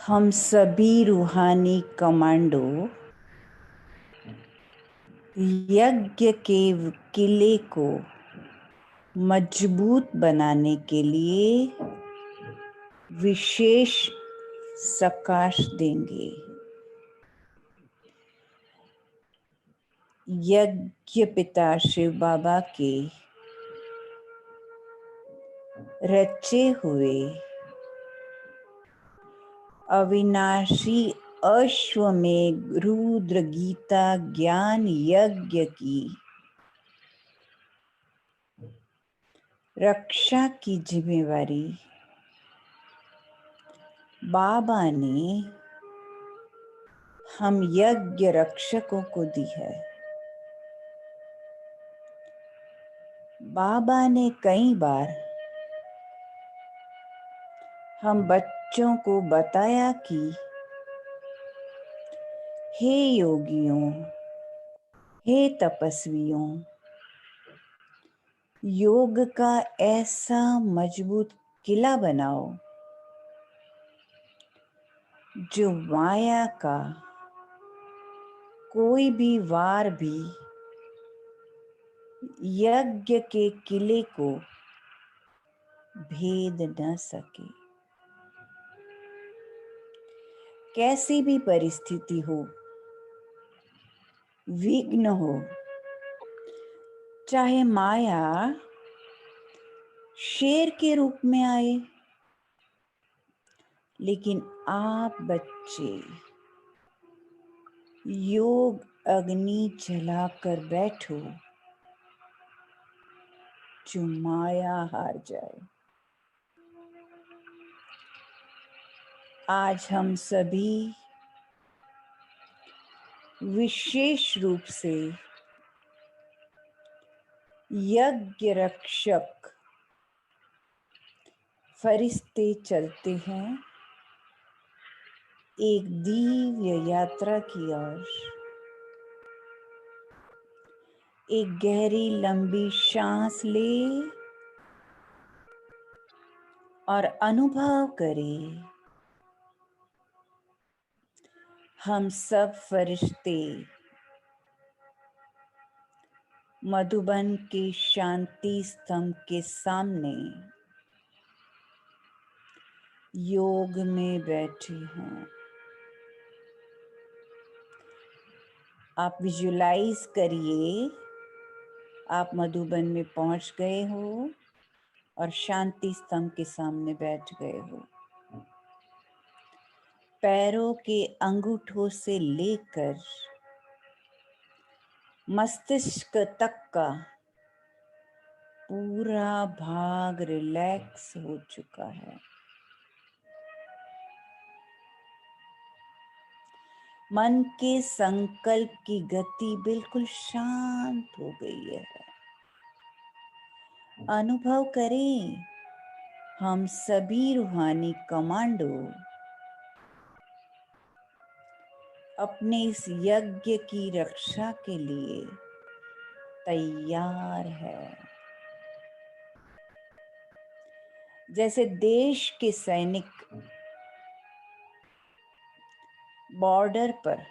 हम सभी रूहानी कमांडो यज्ञ के किले को मजबूत बनाने के लिए विशेष सकाश देंगे। यज्ञ पिता शिव बाबा के रचे हुए अविनाशी अश्वमेध रुद्र गीता ज्ञान यज्ञ की रक्षा की जिम्मेवारी बाबा ने हम यज्ञ रक्षकों को दी है। बाबा ने कई बार हम बच्चों को बताया कि हे योगियों, हे तपस्वियों, योग का ऐसा मजबूत किला बनाओ जो माया का कोई भी वार भी यज्ञ के किले को भेद न सके। कैसी भी परिस्थिति हो, विघ्न हो, चाहे माया शेर के रूप में आए, लेकिन आप बच्चे योग अग्नि जलाकर बैठो जो माया हार जाए। आज हम सभी विशेष रूप से यज्ञ रक्षक फरिश्ते चलते हैं एक दिव्य यात्रा की ओर। एक गहरी लंबी सांस ले और अनुभव करें, हम सब फरिश्ते मधुबन के शांति स्तंभ के सामने योग में बैठे हैं। आप विजुलाइज करिए, आप मधुबन में पहुंच गए हो और शांति स्तंभ के सामने बैठ गए हो। पैरों के अंगूठों से लेकर मस्तिष्क तक का पूरा भाग रिलैक्स हो चुका है। मन के संकल्प की गति बिल्कुल शांत हो गई है। अनुभव करें, हम सभी रूहानी कमांडो अपने इस यज्ञ की रक्षा के लिए तैयार है। जैसे देश के सैनिक बॉर्डर पर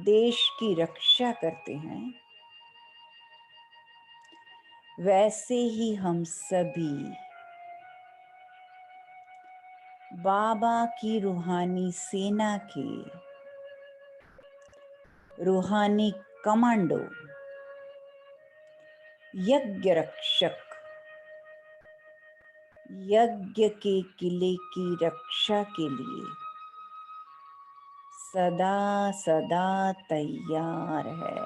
देश की रक्षा करते हैं, वैसे ही हम सभी बाबा की रूहानी सेना के रूहानी कमांडो यज्ञ रक्षक यज्ञ के किले की रक्षा के लिए सदा सदा तैयार है।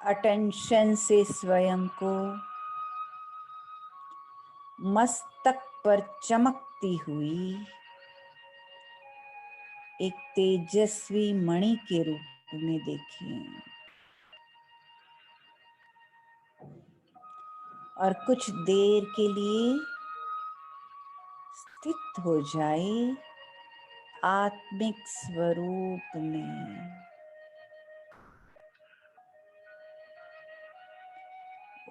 अटेंशन से स्वयं को मस्तक पर चमकती हुई एक तेजस्वी मणि के रूप में देखें और कुछ देर के लिए स्थित हो जाए आत्मिक स्वरूप में।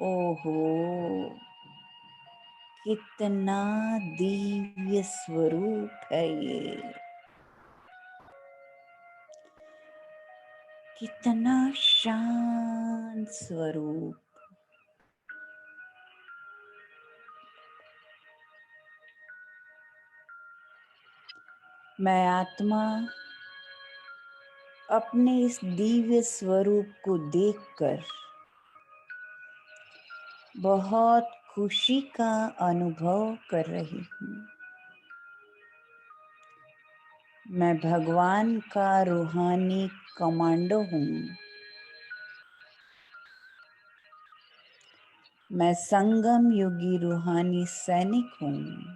ओहो, कितना दिव्य स्वरूप है ये, कितना शांत स्वरूप। मैं आत्मा अपने इस दिव्य स्वरूप को देखकर बहुत खुशी का अनुभव कर रही हूँ। मैं भगवान का रूहानी कमांडो हूँ। मैं संगम युगी रूहानी सैनिक हूँ।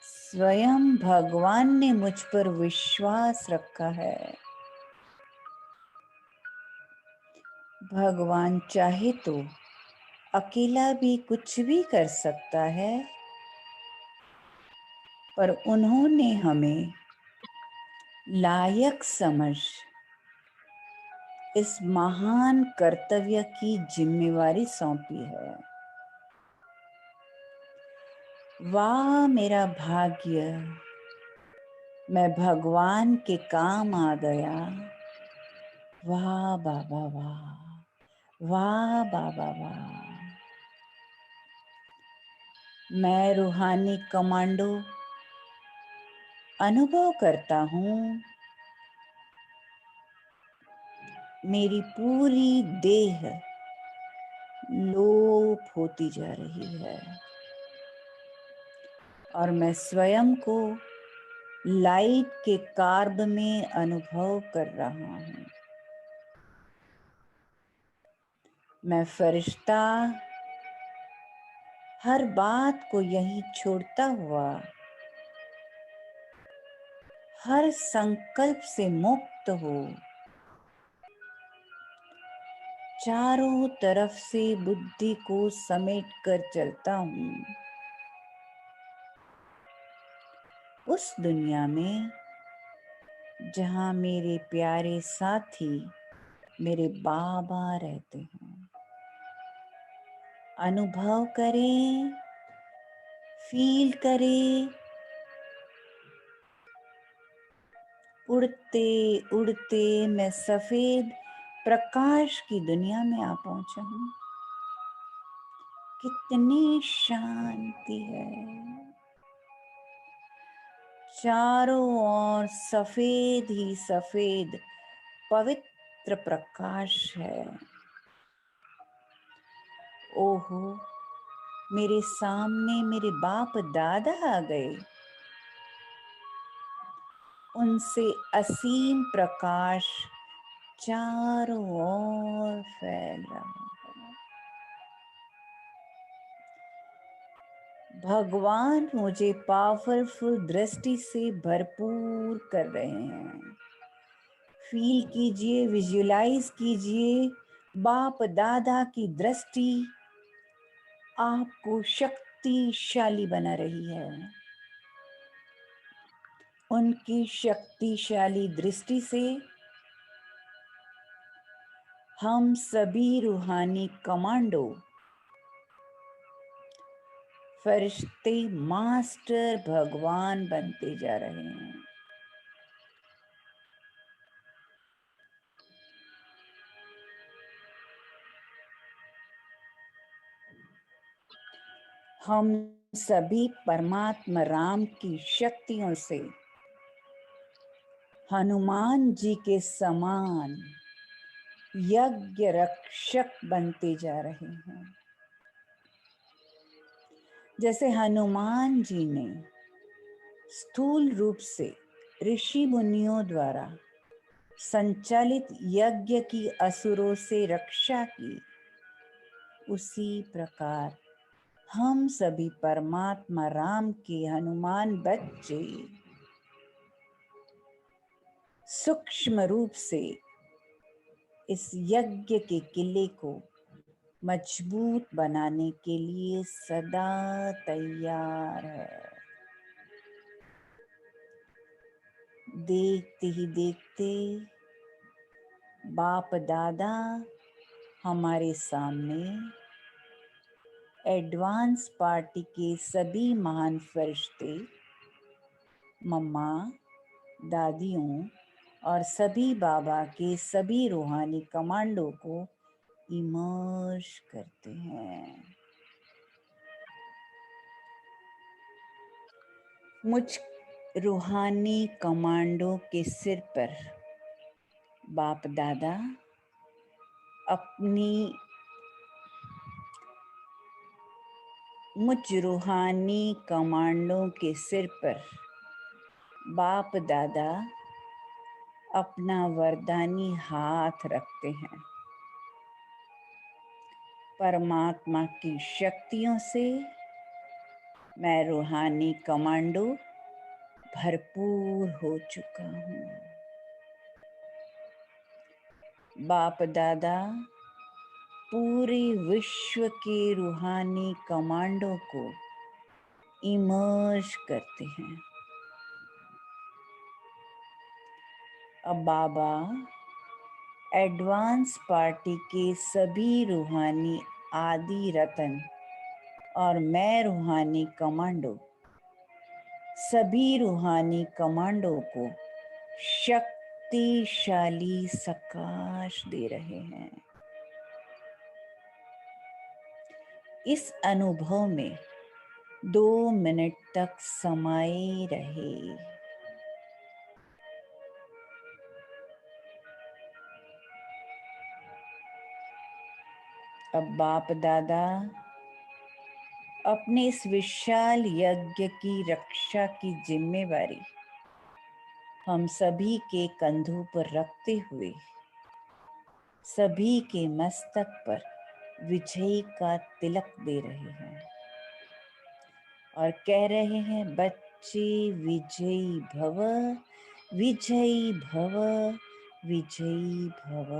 स्वयं भगवान ने मुझ पर विश्वास रखा है। भगवान चाहे तो अकेला भी कुछ भी कर सकता है, पर उन्होंने हमें लायक समझ इस महान कर्तव्य की जिम्मेवारी सौंपी है। वाह मेरा भाग्य, मैं भगवान के काम आ गया। वाह बाबा वाह, वाह बाबा वाह। मैं रूहानी कमांडो अनुभव करता हूँ, मेरी पूरी देह लोप होती जा रही है और मैं स्वयं को लाइट के कार्ब में अनुभव कर रहा हूँ। मैं फरिश्ता हर बात को यही छोड़ता हुआ हर संकल्प से मुक्त हो चारों तरफ से बुद्धि को समेट कर चलता हूँ। उस दुनिया में जहाँ मेरे प्यारे साथी मेरे बाबा रहते हैं। अनुभव करें, फील करें, उड़ते उड़ते मैं सफेद प्रकाश की दुनिया में आ पहुंचा हूँ। कितनी शांति है, चारों ओर सफेद ही सफेद पवित्र प्रकाश है। ओहो, मेरे सामने मेरे बाप दादा आ गए। उनसे असीम प्रकाश चारों ओर फैल रहा है। भगवान मुझे पावरफुल दृष्टि से भरपूर कर रहे हैं। फील कीजिए, विजुलाइज कीजिए, बाप दादा की दृष्टि आपको शक्तिशाली बना रही है। उनकी शक्तिशाली दृष्टि से हम सभी रूहानी कमांडो फरिश्ते मास्टर भगवान बनते जा रहे हैं। हम सभी परमात्मा राम की शक्तियों से हनुमान जी के समान यज्ञ रक्षक बनते जा रहे हैं। जैसे हनुमान जी ने स्थूल रूप से ऋषि मुनियों द्वारा संचालित यज्ञ की असुरों से रक्षा की, उसी प्रकार हम सभी परमात्मा राम के हनुमान बच्चे सूक्ष्म रूप से इस यज्ञ के किले को मजबूत बनाने के लिए सदा तैयार है। देखते ही देखते बाप दादा हमारे सामने एडवांस पार्टी के सभी महान फरिश्ते, मम्मा, दादियों और सभी बाबा के सभी रूहानी कमांडो को इमर्ज करते हैं। मुझ रूहानी कमांडो के सिर पर बाप दादा मुझ रूहानी कमांडो के सिर पर बाप दादा अपना वरदानी हाथ रखते हैं। परमात्मा की शक्तियों से मैं रूहानी कमांडो भरपूर हो चुका हूँ। बाप दादा पूरे विश्व के रूहानी कमांडो को इमर्ज करते हैं। अब बाबा एडवांस पार्टी के सभी रूहानी आदि रतन और मैं रूहानी कमांडो सभी रूहानी कमांडो को शक्तिशाली सकाश दे रहे हैं। इस अनुभव में 2 मिनट तक समाये रहे। अब बाप दादा अपने इस विशाल यज्ञ की रक्षा की जिम्मेवारी हम सभी के कंधों पर रखते हुए सभी के मस्तक पर विजय का तिलक दे रहे हैं और कह रहे हैं, बच्चे विजयी भव, विजयी भव, विजयी भव।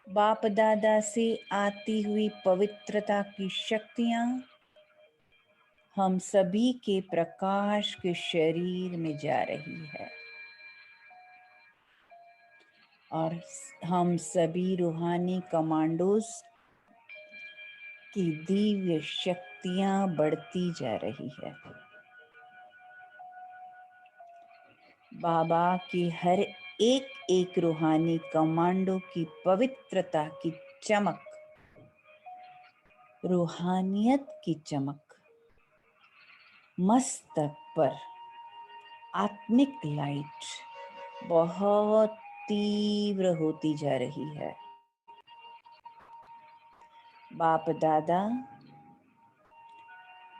बाप दादा से आती हुई पवित्रता की शक्तियां हम सभी के प्रकाश के शरीर में जा रही है और हम सभी रूहानी कमांडोज की दिव्य शक्तियां बढ़ती जा रही है। बाबा की हर एक एक रूहानी कमांडो की पवित्रता की चमक, रूहानियत की चमक मस्तक पर आत्मिक लाइट बहुत तीव्र होती जा रही है। बाप दादा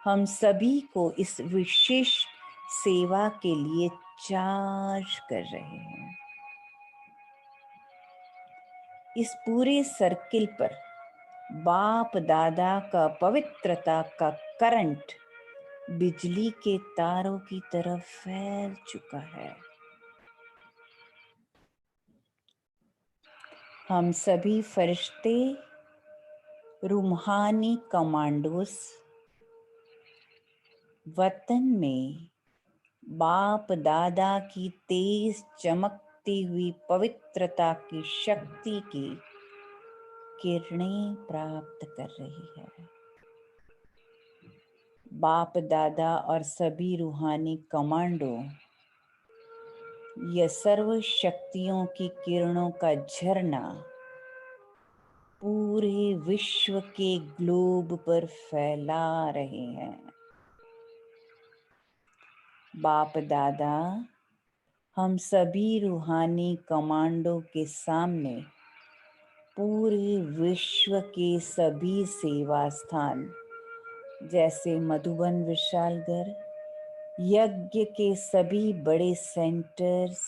हम सभी को इस विशेष सेवा के लिए चार्ज कर रहे हैं। इस पूरे सर्किल पर बाप दादा का पवित्रता का करंट बिजली के तारों की तरफ फैल चुका है। हम सभी फरिश्ते रूहानी कमांडोस वतन में बाप दादा की तेज चमकती हुई पवित्रता की शक्ति की किरणें प्राप्त कर रही है। बाप दादा और सभी रूहानी कमांडो यह सर्व शक्तियों की किरणों का झरना पूरे विश्व के ग्लोब पर फैला रहे हैं। बाप दादा हम सभी रूहानी कमांडो के सामने पूरे विश्व के सभी सेवा स्थान जैसे मधुबन विशालगढ़, यज्ञ के सभी बड़े सेंटर्स,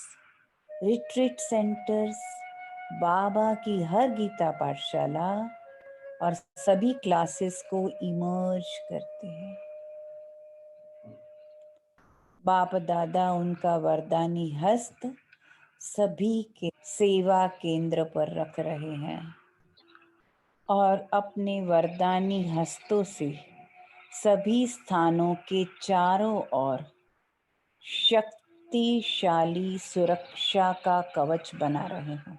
रिट्रीट सेंटर्स, बाबा की हर गीता पाठशाला और सभी क्लासेस को इमर्ज करते हैं। बाप दादा उनका वरदानी हस्त सभी के सेवा केंद्र पर रख रहे हैं और अपने वरदानी हस्तों से सभी स्थानों के चारों ओर शक्तिशाली सुरक्षा का कवच बना रहे हैं।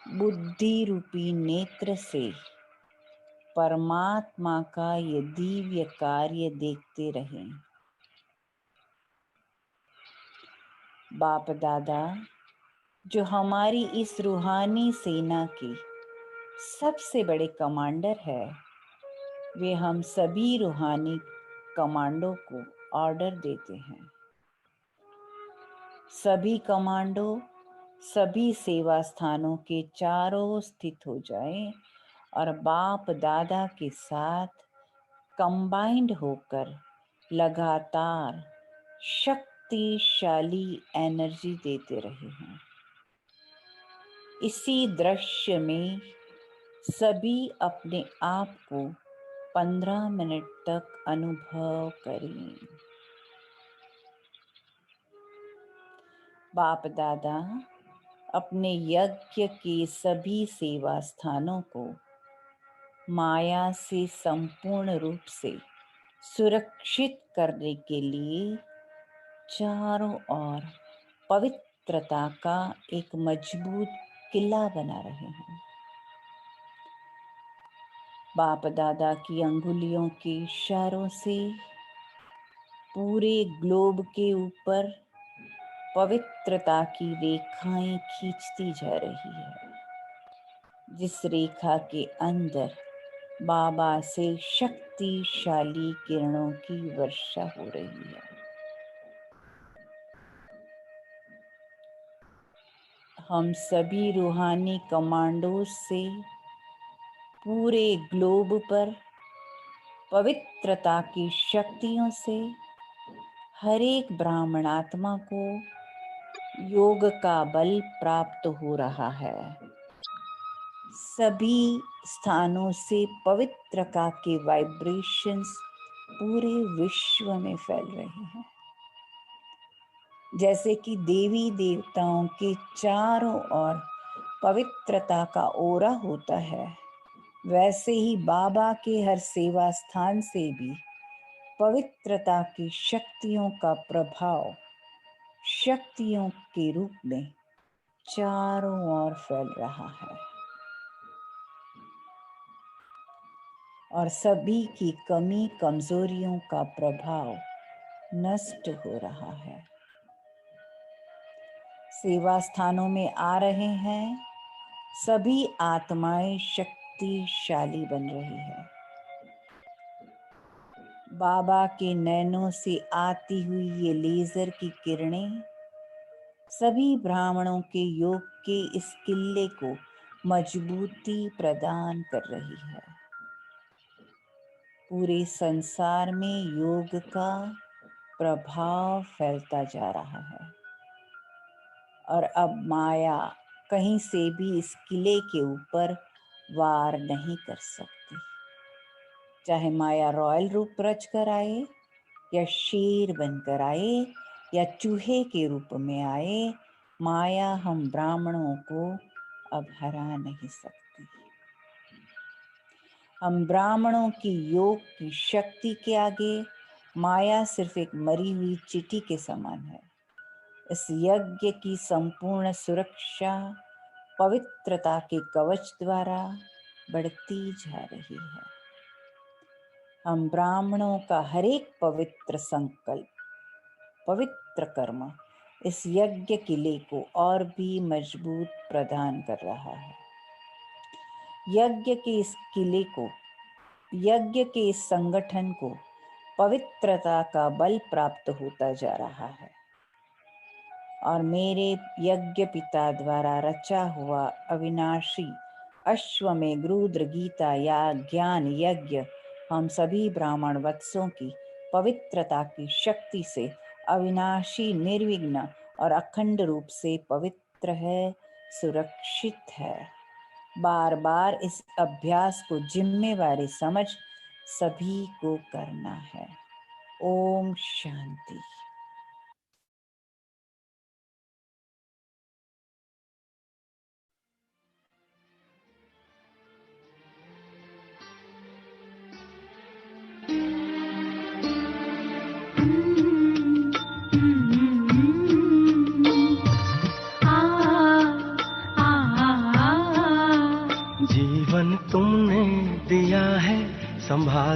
बुद्धि रूपी नेत्र से परमात्मा का ये दिव्य कार्य देखते रहें। बाप दादा जो हमारी इस रूहानी सेना की सबसे बड़े कमांडर है, वे हम सभी रूहानी कमांडो को ऑर्डर देते हैं। सभी कमांडो सभी सेवा स्थानों के चारों स्थित हो जाएं और बाप दादा के साथ कंबाइंड होकर लगातार शक्तिशाली एनर्जी देते रहे हैं। इसी दृश्य में सभी अपने आप को 15 मिनट तक अनुभव करें। बाप दादा अपने यज्ञ के सभी सेवा स्थानों को माया से संपूर्ण रूप से सुरक्षित करने के लिए चारों ओर पवित्रता का एक मजबूत किला बना रहे हैं। बाप दादा की अंगुलियों के इशारों से पूरे ग्लोब के ऊपर पवित्रता की रेखाएं खींचती जा रही है, जिस रेखा के अंदर बाबा से शक्तिशाली किरणों की वर्षा हो रही है। हम सभी रूहानी कमांडोज से पूरे ग्लोब पर पवित्रता की शक्तियों से हर एक ब्राह्मण आत्मा को योग का बल प्राप्त हो रहा है। सभी स्थानों से पवित्रता के वाइब्रेशंस पूरे विश्व में फैल रहे हैं। जैसे कि देवी देवताओं के चारों ओर पवित्रता का ओरा होता है, वैसे ही बाबा के हर सेवा स्थान से भी पवित्रता की शक्तियों का प्रभाव शक्तियों के रूप में चारों ओर फैल रहा है और सभी की कमी कमजोरियों का प्रभाव नष्ट हो रहा है। सेवा स्थानों में आ रहे हैं, सभी आत्माएं शक्तिशाली बन रही है। बाबा के नैनों से आती हुई ये लेजर की किरणें सभी ब्राह्मणों के योग के इस किले को मजबूती प्रदान कर रही है। पूरे संसार में योग का प्रभाव फैलता जा रहा है और अब माया कहीं से भी इस किले के ऊपर वार नहीं कर सकती। चाहे माया रॉयल रूप रच कर आए या शेर बनकर आए या चूहे के रूप में आए, माया हम ब्राह्मणों को अब हरा नहीं सकती। हम ब्राह्मणों की योग की शक्ति के आगे माया सिर्फ एक मरी हुई चींटी के समान है। इस यज्ञ की संपूर्ण सुरक्षा पवित्रता के कवच द्वारा बढ़ती जा रही है। हम ब्राह्मणों का हर एक पवित्र संकल्प, पवित्र कर्म इस यज्ञ किले को और भी मजबूत प्रदान कर रहा है। यज्ञ के इस किले को, यज्ञ के इस संगठन को पवित्रता का बल प्राप्त होता जा रहा है और मेरे यज्ञ पिता द्वारा रचा हुआ अविनाशी अश्वमेध रुद्र गीता या ज्ञान यज्ञ हम सभी ब्राह्मण वत्सों की पवित्रता की शक्ति से अविनाशी, निर्विघ्न और अखंड रूप से पवित्र है, सुरक्षित है। बार बार इस अभ्यास को जिम्मेवारी समझ सभी को करना है। ओम शांति।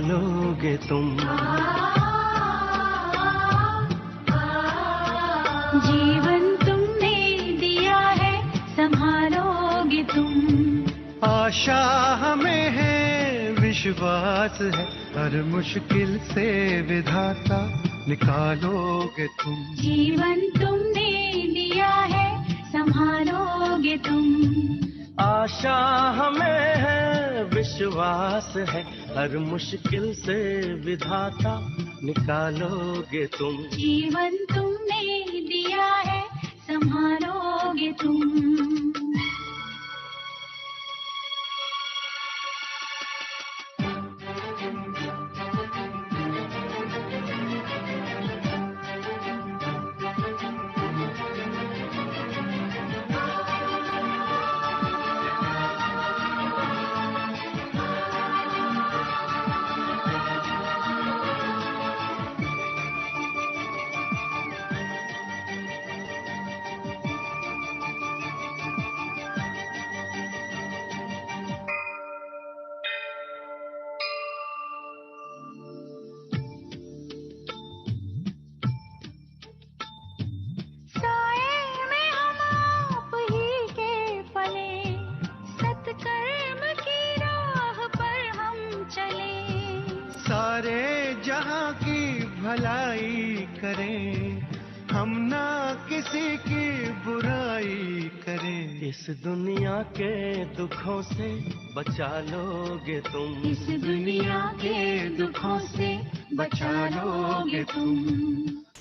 लोगे तुम। जीवन तुमने दिया है, संभालोगे तुम। आशा हमें है, विश्वास है, हर मुश्किल से विधाता निकालोगे तुम। जीवन तुमने दिया है, संभालोगे तुम। आशा हमें है, विश्वास है, हर मुश्किल से विधाता निकालोगे तुम। जीवन तुमने दिया है, संभालोगे तुम। सारे जहां की भलाई करें, हम ना किसी की बुराई करें। इस दुनिया के दुखों से बचा लोगे तुम। इस दुनिया के दुखों से बचा लोगे तुम।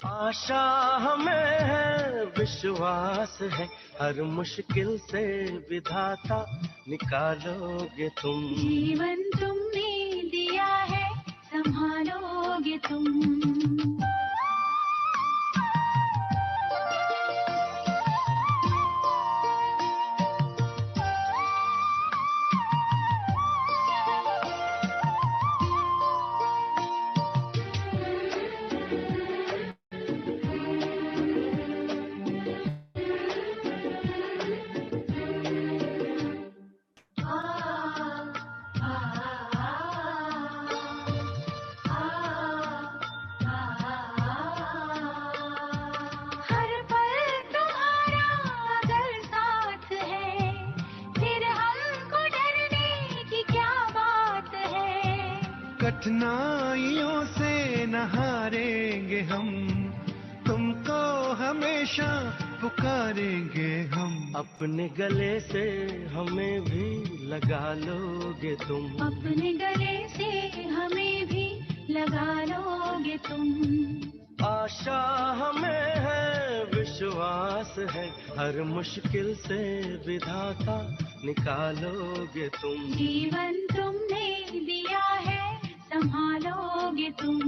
आशा हमें है, विश्वास है, हर मुश्किल से विधाता निकालोगे तुम। जीवन तुमने दिया है, संभालोगे तुम। कठिनाइयों से न हारेंगे हम, तुमको हमेशा पुकारेंगे हम। अपने गले से हमें भी लगा लोगे तुम। अपने गले से हमें भी लगा लोगे तुम। आशा हमें है, विश्वास है, हर मुश्किल से विधाता निकालोगे तुम। जीवन तुमने दिया है, संभालोगे तुम।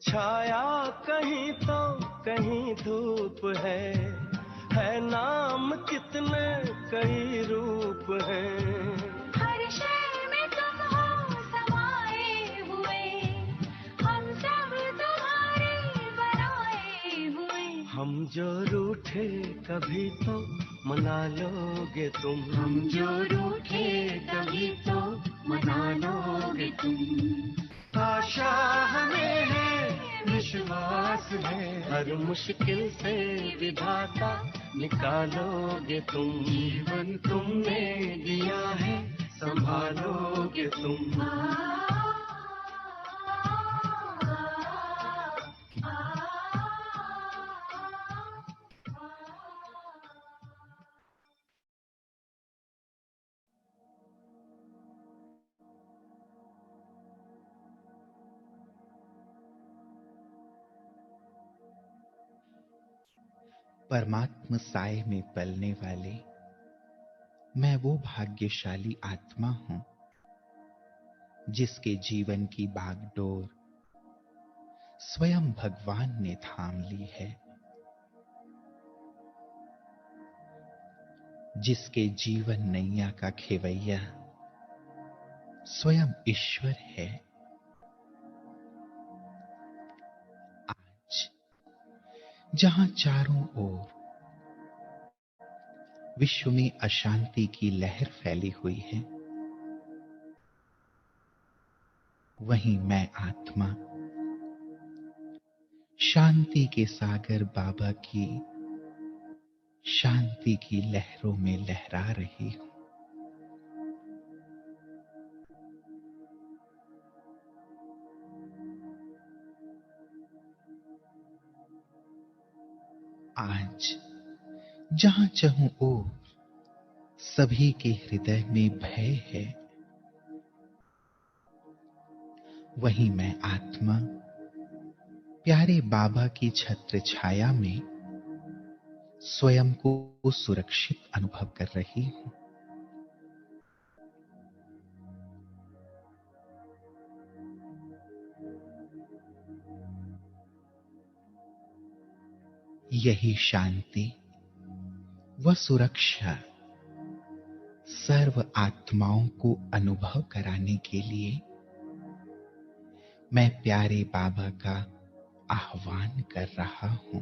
छाया कहीं तो कहीं धूप है नाम कितने कई रूप हैं। हर शय में तुम हो समाए हुए, हम सब तुम्हारे बनाए हुए। हम जो रूठे कभी तो मना लोगे तुम। हम जो रूठे कभी तो मना लोगे तुम। आशा हमें है, विश्वास है, हर मुश्किल से विधाता निकालोगे तुम। जीवन तुमने दिया है, संभालोगे तुम। परमात्म साय में पलने वाले मैं वो भाग्यशाली आत्मा हूं जिसके जीवन की बागडोर स्वयं भगवान ने थाम ली है, जिसके जीवन नैया का खेवैया स्वयं ईश्वर है। आज जहां चारों ओर विश्व में अशांति की लहर फैली हुई है, वहीं मैं आत्मा शांति के सागर बाबा की शांति की लहरों में लहरा रही हूं। आज जहां चाहूं ओर सभी के हृदय में भय है, वहीं मैं आत्मा प्यारे बाबा की छत्र छाया में स्वयं को सुरक्षित अनुभव कर रही हूं। यही शांति व सुरक्षा सर्व आत्माओं को अनुभव कराने के लिए मैं प्यारे बाबा का आह्वान कर रहा हूं।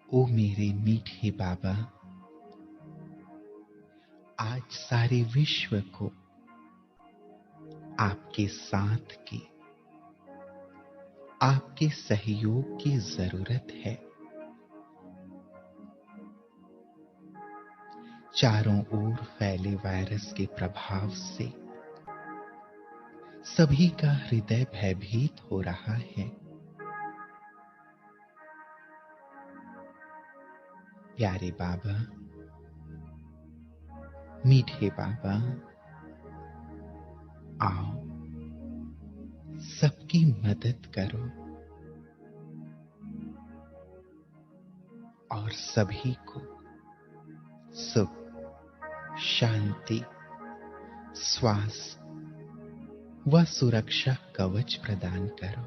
ओ मेरे मीठे बाबा, आज सारे विश्व को आपके साथ की, आपके सहयोग की जरूरत है। चारों ओर फैले वायरस के प्रभाव से सभी का हृदय भयभीत हो रहा है। प्यारे बाबा, मीठे बाबा, आओ सबकी मदद करो और सभी को सुख, शांति, स्वास्थ्य व सुरक्षा कवच प्रदान करो।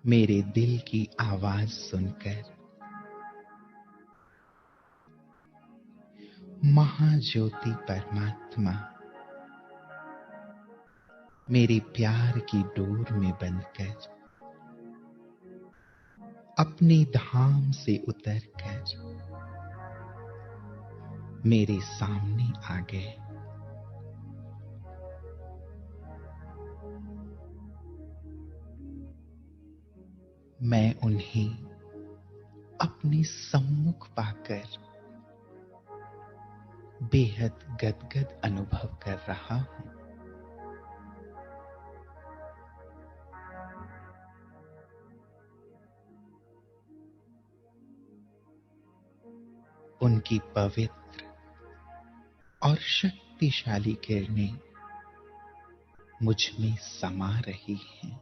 मेरे दिल की आवाज सुनकर महाज्योति परमात्मा मेरे प्यार की डोर में बंधकर अपने धाम से उतरकर मेरे सामने आ गए। मैं उन्हें अपने सम्मुख पाकर बेहद गदगद अनुभव कर रहा हूं। उनकी पवित्र और शक्तिशाली किरणें मुझ में समा रही हैं।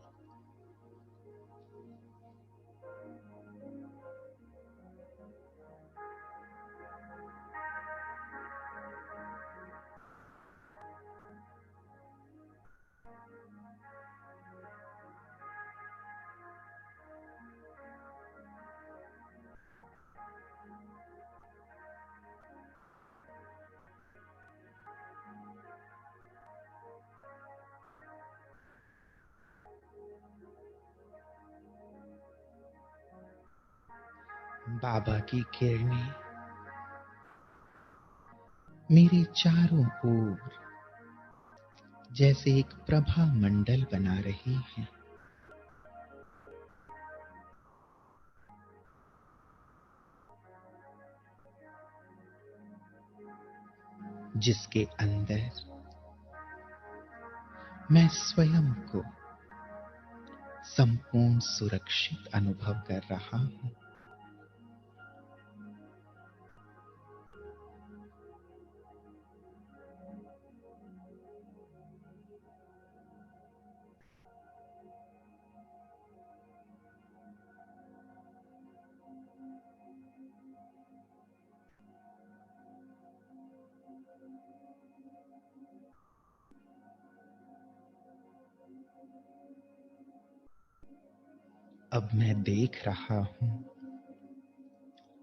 बाबा की किरणें मेरे चारों ओर जैसे एक प्रभा मंडल बना रही हैं। जिसके अंदर मैं स्वयं को संपूर्ण सुरक्षित अनुभव कर रहा हूं। अब मैं देख रहा हूं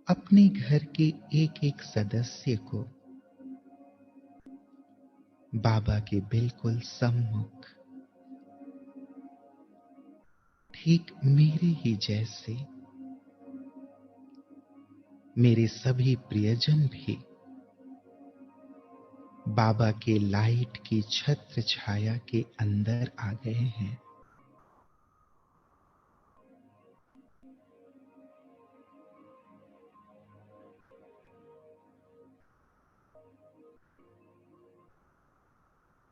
अपने घर के एक एक सदस्य को बाबा के बिल्कुल सम्मुख, ठीक मेरे ही जैसे मेरे सभी प्रियजन भी बाबा के लाइट की छत्र छाया के अंदर आ गए हैं।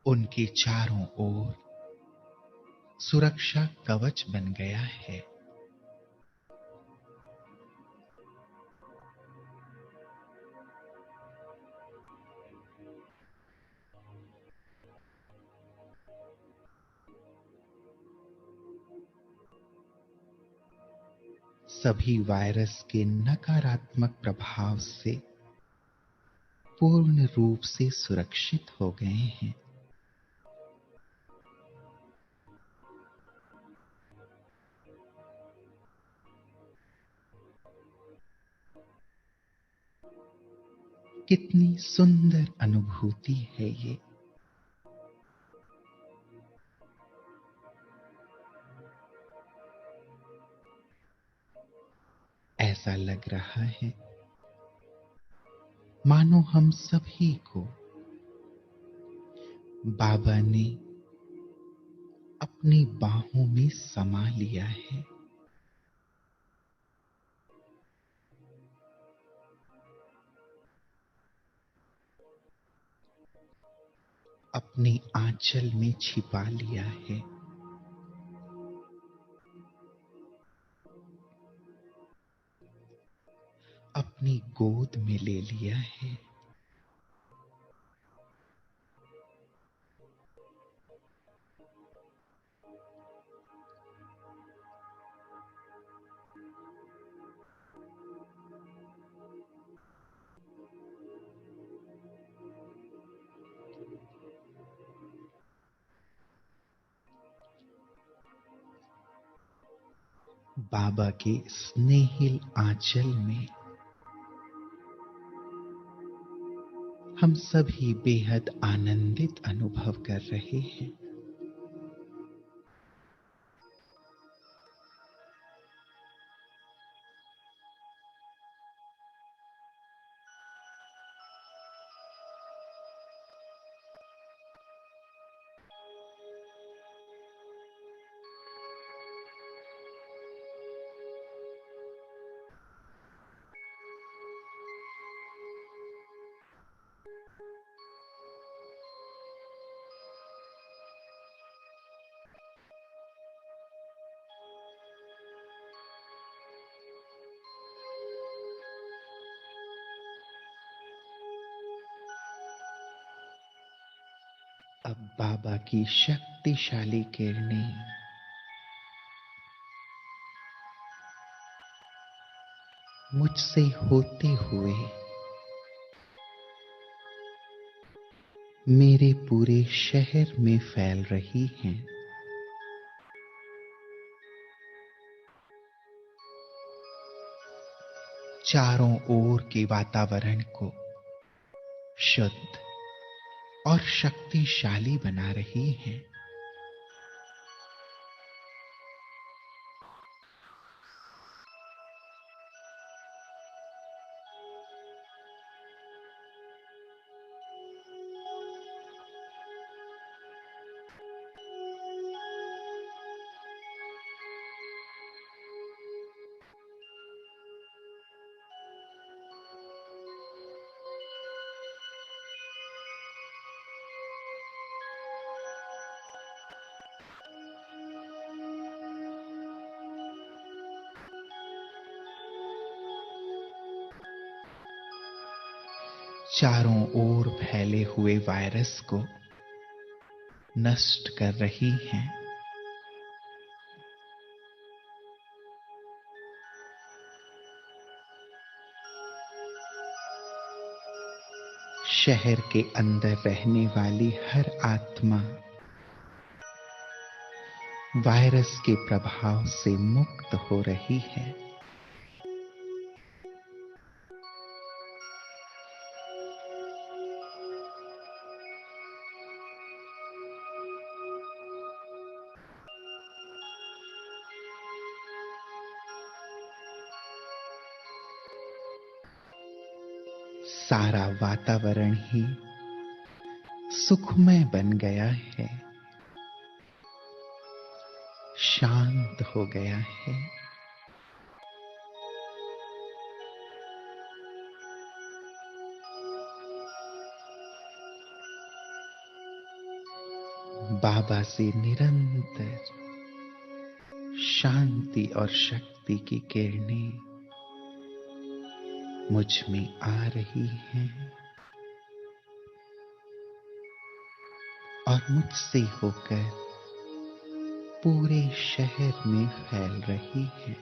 उनके चारों ओर सुरक्षा कवच बन गया है। सभी वायरस के नकारात्मक प्रभाव से पूर्ण रूप से सुरक्षित हो गए हैं। कितनी सुंदर अनुभूति है ये। ऐसा लग रहा है मानो हम सभी को बाबा ने अपनी बाहों में समा लिया है। अपनी आंचल में छिपा लिया है। अपनी गोद में ले लिया है। बाबा के स्नेहिल आंचल में हम सभी बेहद आनंदित अनुभव कर रहे हैं। अब बाबा की शक्तिशाली किरणें मुझसे होते हुए मेरे पूरे शहर में फैल रही हैं। चारों ओर के वातावरण को शुद्ध और शक्तिशाली बना रही हैं। चारों ओर फैले हुए वायरस को नष्ट कर रही हैं। शहर के अंदर रहने वाली हर आत्मा वायरस के प्रभाव से मुक्त हो रही है। सारा वातावरण ही सुखमय बन गया है, शांत हो गया है। बाबा से निरंतर शांति और शक्ति की किरणें मुझ में आ रही हैं और मुझसे होकर पूरे शहर में फैल रही हैं।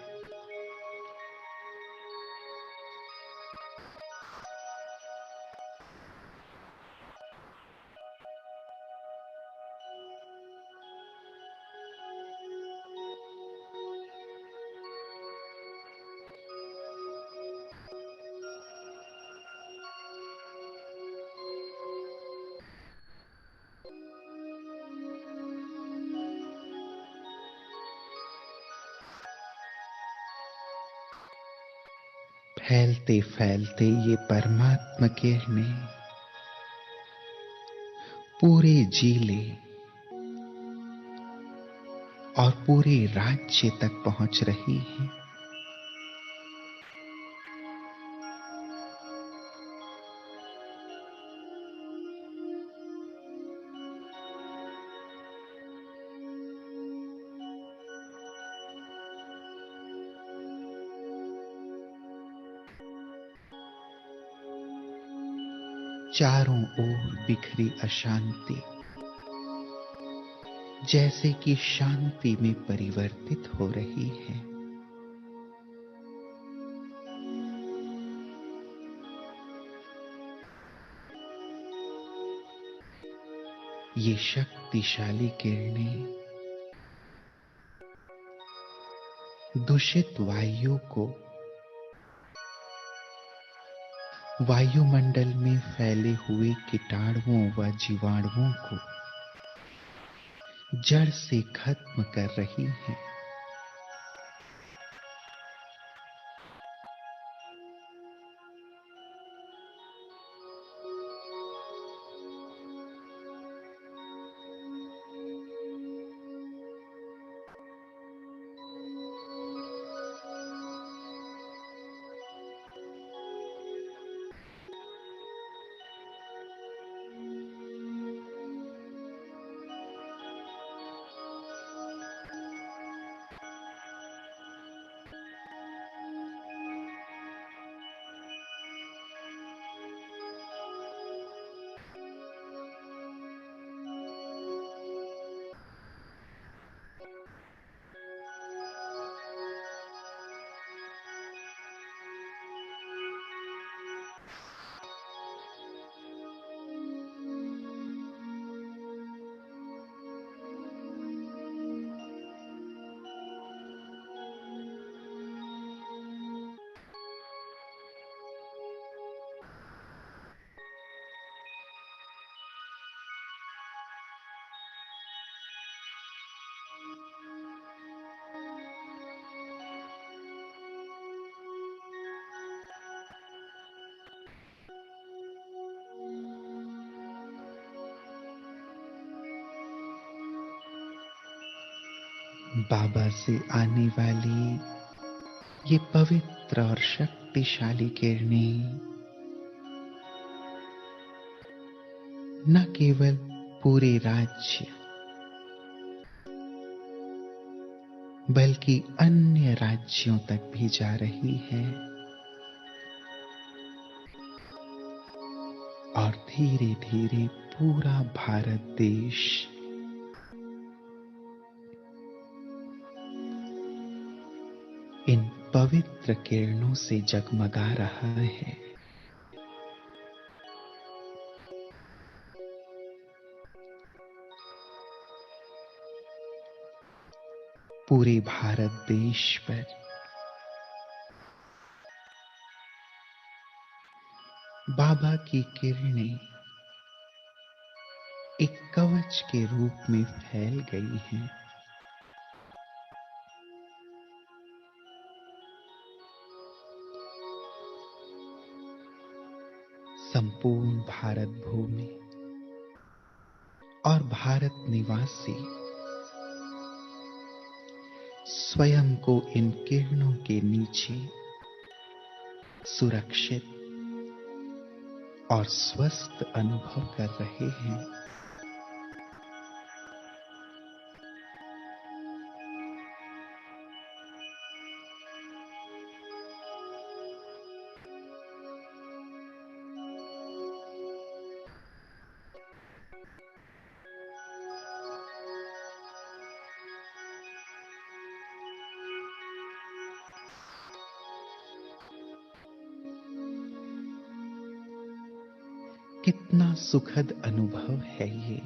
फैलते फैलते ये परमात्मा किरणें पूरे जिले और पूरे राज्य तक पहुंच रही हैं। चारों ओर बिखरी अशांति जैसे कि शांति में परिवर्तित हो रही है। ये शक्तिशाली किरणें दूषित वायु को वायुमंडल में फैले हुए कीटाणुओं व जीवाणुओं को जड़ से खत्म कर रही हैं। बाबा से आने वाली ये पवित्र और शक्तिशाली किरणें न केवल पूरे राज्य बल्कि अन्य राज्यों तक भी जा रही है और धीरे धीरे पूरा भारत देश इन पवित्र किरणों से जगमगा रहा है। पूरे भारत देश पर बाबा की किरणें एक कवच के रूप में फैल गई हैं। संपूर्ण भारत भूमि और भारत निवासी स्वयं को इन किरणों के नीचे सुरक्षित और स्वस्थ अनुभव कर रहे हैं। कितना सुखद अनुभव है ये।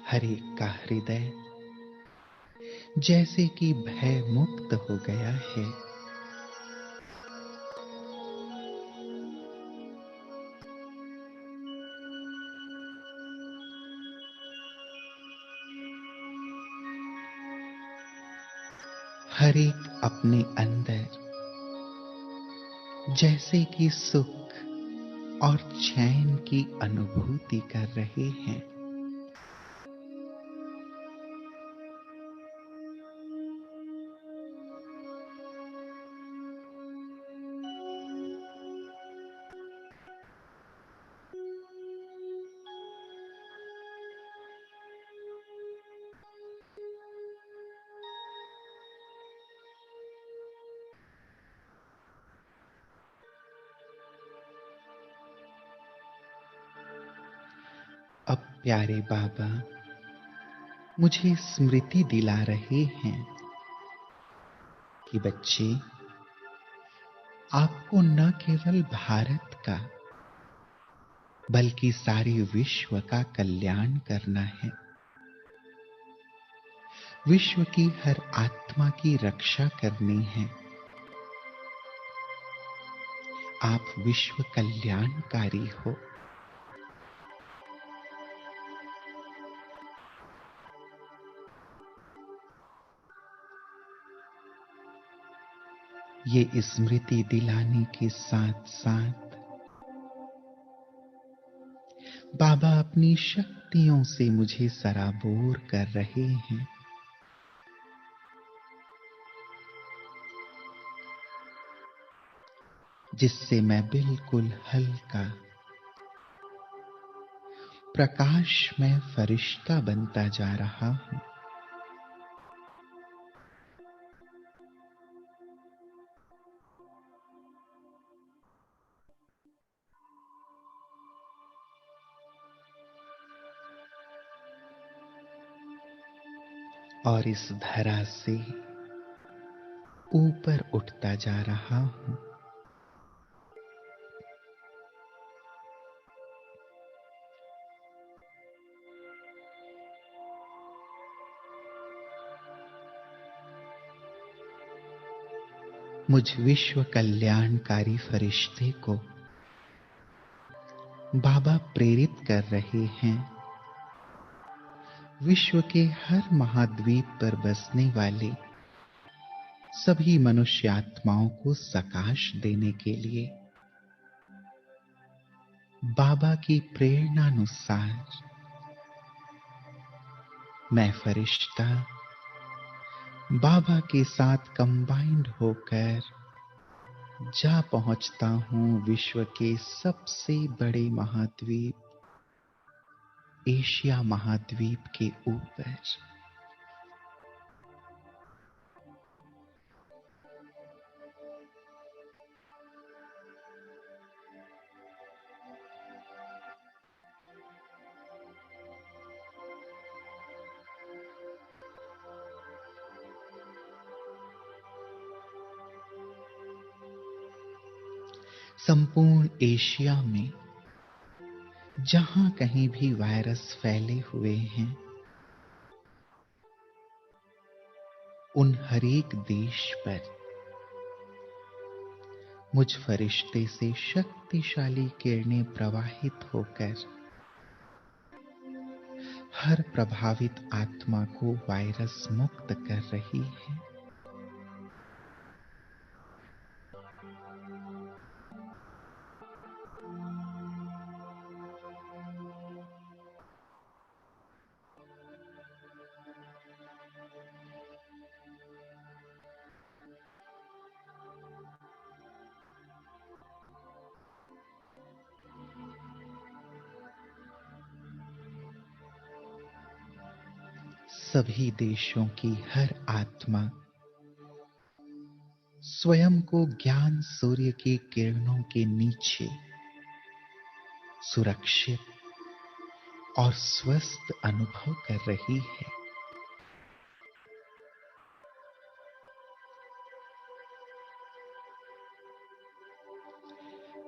हर एक का हृदय जैसे कि भय मुक्त हो गया है। हर एक अपने अंदर जैसे कि सुख और चैन की अनुभूति कर रहे हैं। अब प्यारे बाबा मुझे स्मृति दिला रहे हैं कि बच्चे, आपको न केवल भारत का बल्कि सारे विश्व का कल्याण करना है। विश्व की हर आत्मा की रक्षा करनी है। आप विश्व कल्याणकारी हो। ये स्मृति दिलाने के साथ साथ बाबा अपनी शक्तियों से मुझे सराबोर कर रहे हैं। जिससे मैं बिल्कुल हल्का प्रकाशमय फरिश्ता बनता जा रहा हूं। और इस धरा से ऊपर उठता जा रहा हूं। मुझ विश्व कल्याणकारी फरिश्ते को बाबा प्रेरित कर रहे हैं विश्व के हर महाद्वीप पर बसने वाले सभी मनुष्य आत्माओं को सकाश देने के लिए। बाबा की प्रेरणानुसार मैं फरिश्ता बाबा के साथ कंबाइंड होकर जा पहुंचता हूं विश्व के सबसे बड़े महाद्वीप एशिया महाद्वीप के ऊपर। संपूर्ण एशिया में जहां कहीं भी वायरस फैले हुए हैं, उन हरेक देश पर मुझ फरिश्ते से शक्तिशाली किरणें प्रवाहित होकर हर प्रभावित आत्मा को वायरस मुक्त कर रही है। सभी देशों की हर आत्मा स्वयं को ज्ञान सूर्य की किरणों के नीचे सुरक्षित और स्वस्थ अनुभव कर रही है।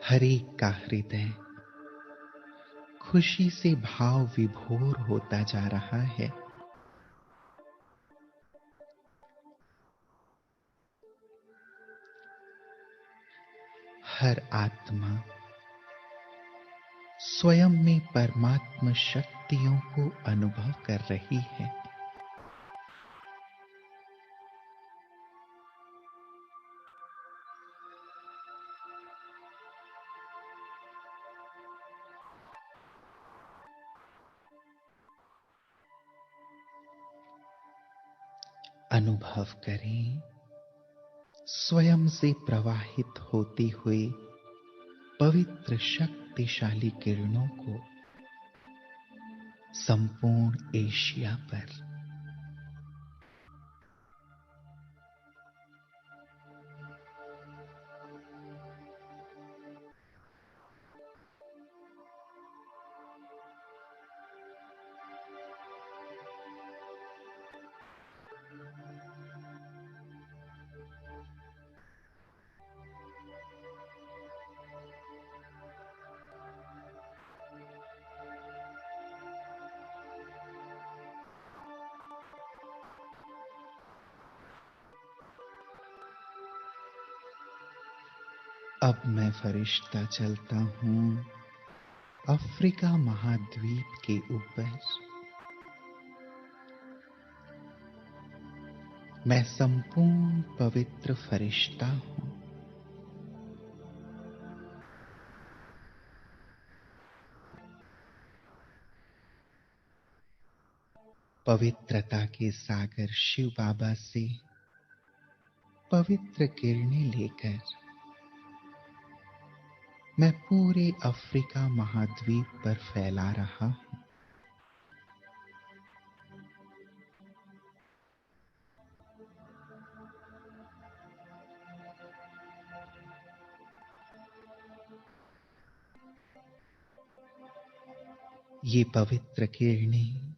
हर एक का हृदय खुशी से भाव विभोर होता जा रहा है। हर आत्मा स्वयं में परमात्मा शक्तियों को अनुभव कर रही है। अनुभव करें स्वयं से प्रवाहित होती हुई पवित्र शक्तिशाली किरणों को संपूर्ण एशिया पर। अब मैं फरिश्ता चलता हूं अफ्रीका महाद्वीप के ऊपर। मैं संपूर्ण पवित्र फरिश्ता हूं। पवित्रता के सागर शिव बाबा से पवित्र किरणें लेकर मैं पूरे अफ्रीका महाद्वीप पर फैला रहा हूं। ये पवित्र किरणें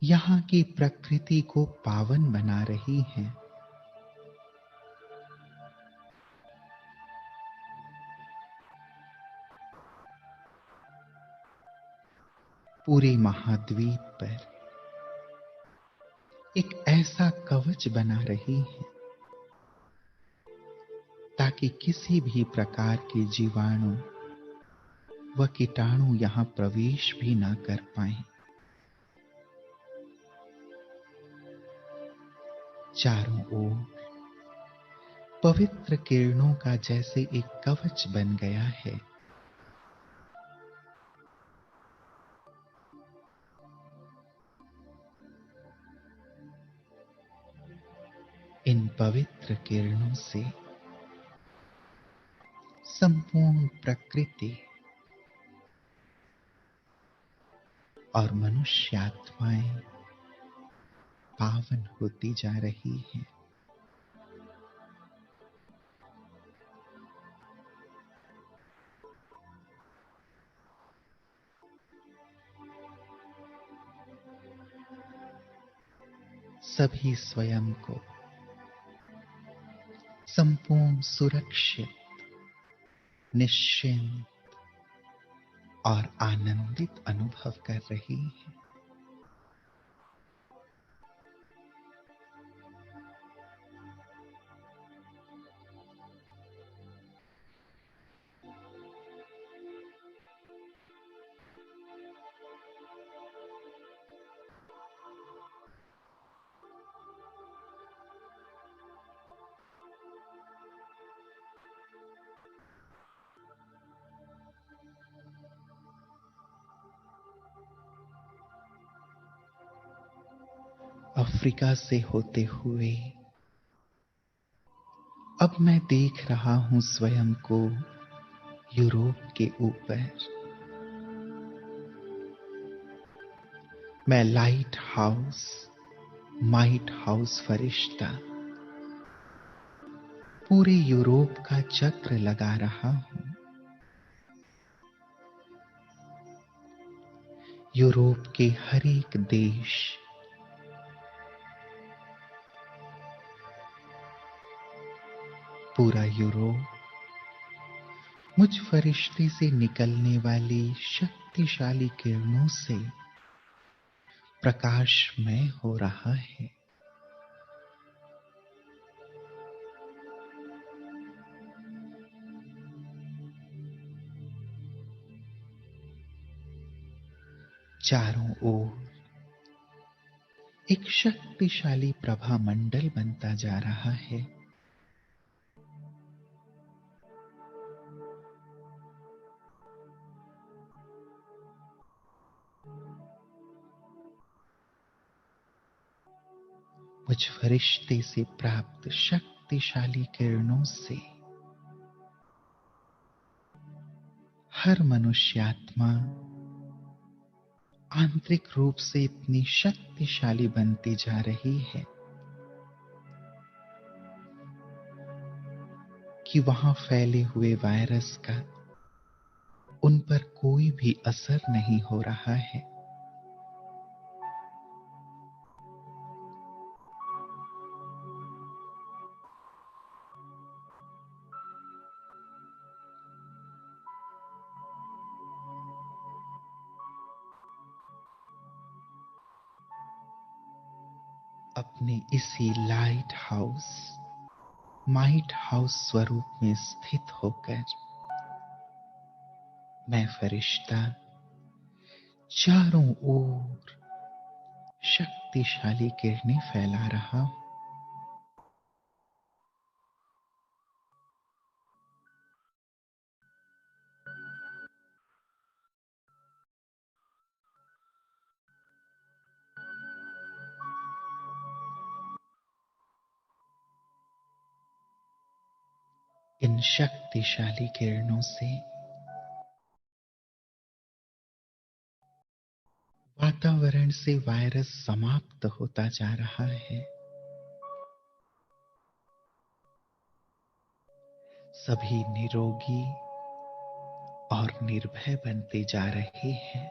यहां की प्रकृति को पावन बना रही हैं। पूरे महाद्वीप पर एक ऐसा कवच बना रही है ताकि किसी भी प्रकार के जीवाणु व कीटाणु यहां प्रवेश भी ना कर पाए। चारों ओर पवित्र किरणों का जैसे एक कवच बन गया है। इन पवित्र किरणों से संपूर्ण प्रकृति और मनुष्य आत्माएं पावन होती जा रही हैं। सभी स्वयं को संपूर्ण सुरक्षित, निश्चिंत और आनंदित अनुभव कर रही है। अफ्रीका से होते हुए अब मैं देख रहा हूं स्वयं को यूरोप के ऊपर। मैं लाइट हाउस, माइट हाउस फरिश्ता पूरे यूरोप का चक्र लगा रहा हूं। यूरोप के हर एक देश, पूरा यूरोप मुझ फरिश्ते से निकलने वाली शक्तिशाली किरणों से प्रकाशमय हो रहा है। चारों ओर एक शक्तिशाली प्रभा मंडल बनता जा रहा है। मुझ फरिश्ते से प्राप्त शक्तिशाली किरणों से हर मनुष्यात्मा आंतरिक रूप से इतनी शक्तिशाली बनती जा रही है कि वहां फैले हुए वायरस का उन पर कोई भी असर नहीं हो रहा है। अपने इसी लाइट हाउस, माइट हाउस स्वरूप में स्थित होकर मैं फरिश्ता चारों ओर शक्तिशाली किरणें फैला रहा हूं। इन शक्तिशाली किरणों से वातावरण से वायरस समाप्त होता जा रहा है। सभी निरोगी और निर्भय बनते जा रहे हैं।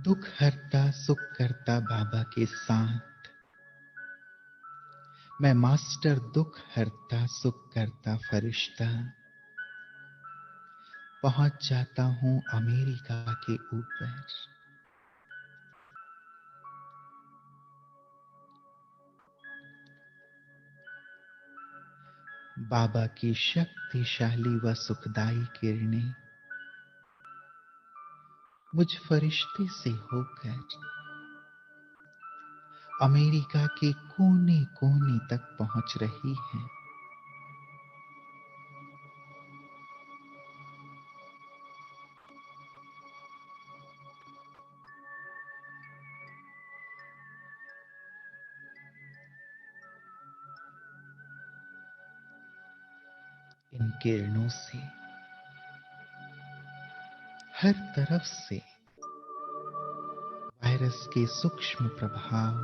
दुख हरता सुख करता बाबा के साथ मैं मास्टर दुख हरता सुख करता फरिश्ता पहुंच जाता हूं अमेरिका के ऊपर। बाबा की शक्तिशाली व सुखदाई किरणें मुझ फरिश्ते से होकर अमेरिका के कोने कोने तक पहुंच रही हैं। इन किरणों से हर तरफ से वायरस के सूक्ष्म प्रभाव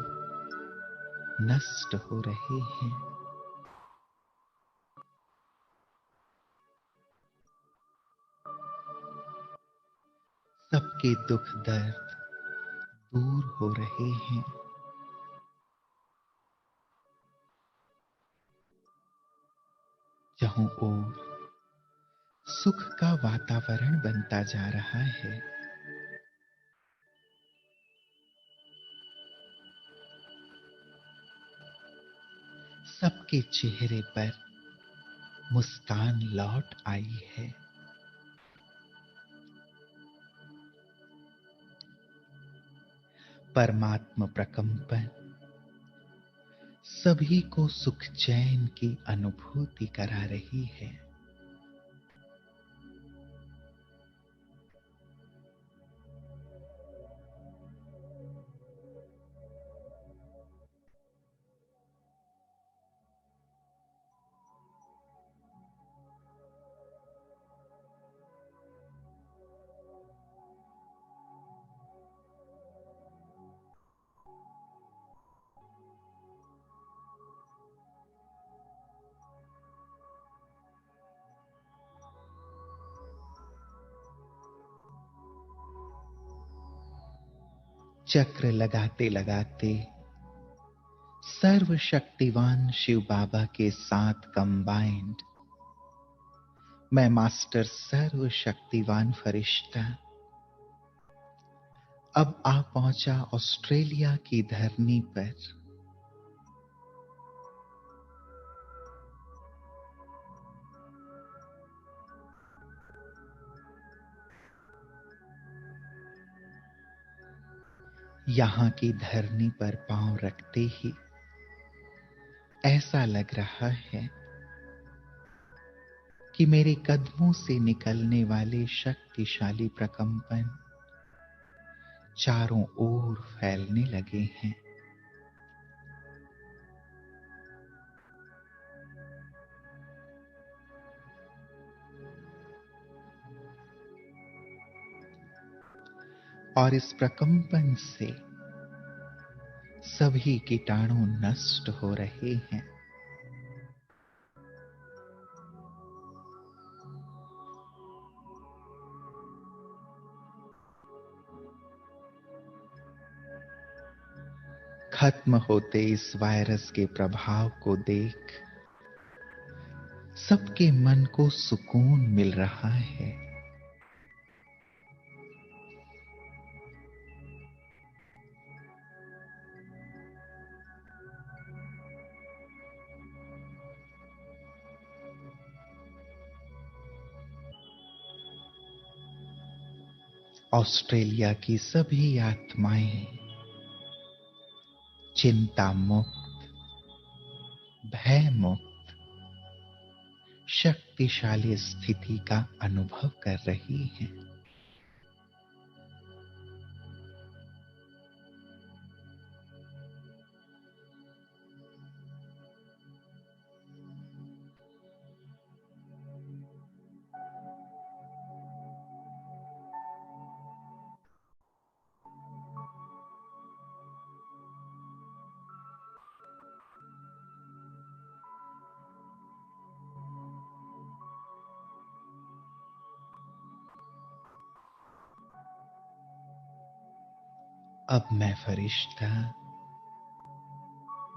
नष्ट हो रहे हैं। सबके दुख दर्द दूर हो रहे हैं। जहां ओर सुख का वातावरण बनता जा रहा है। सबके चेहरे पर मुस्कान लौट आई है। परमात्म प्रकंपन सभी को सुख चैन की अनुभूति करा रही है। चक्र लगाते लगाते सर्वशक्तिवान शिव बाबा के साथ कंबाइंड मैं मास्टर सर्वशक्तिवान फरिश्ता अब आ पहुंचा ऑस्ट्रेलिया की धरनी पर। यहां की धरनी पर पांव रखते ही ऐसा लग रहा है कि मेरे कदमों से निकलने वाले शक्तिशाली प्रकंपन चारों ओर फैलने लगे हैं। और इस प्रकंपन से सभी कीटाणु नष्ट हो रहे हैं। खत्म होते इस वायरस के प्रभाव को देख सबके मन को सुकून मिल रहा है। ऑस्ट्रेलिया की सभी आत्माएं चिंता मुक्त, भय मुक्त, शक्तिशाली स्थिति का अनुभव कर रही हैं। अब मैं फरिश्ता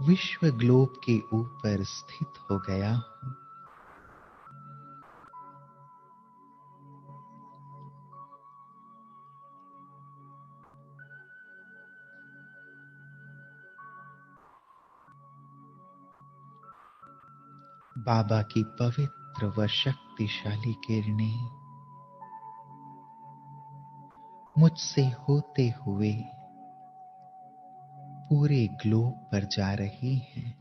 विश्व ग्लोब के ऊपर स्थित हो गया हूं। बाबा की पवित्र व शक्तिशाली किरणें मुझसे होते हुए पूरे ग्लोब पर जा रही हैं।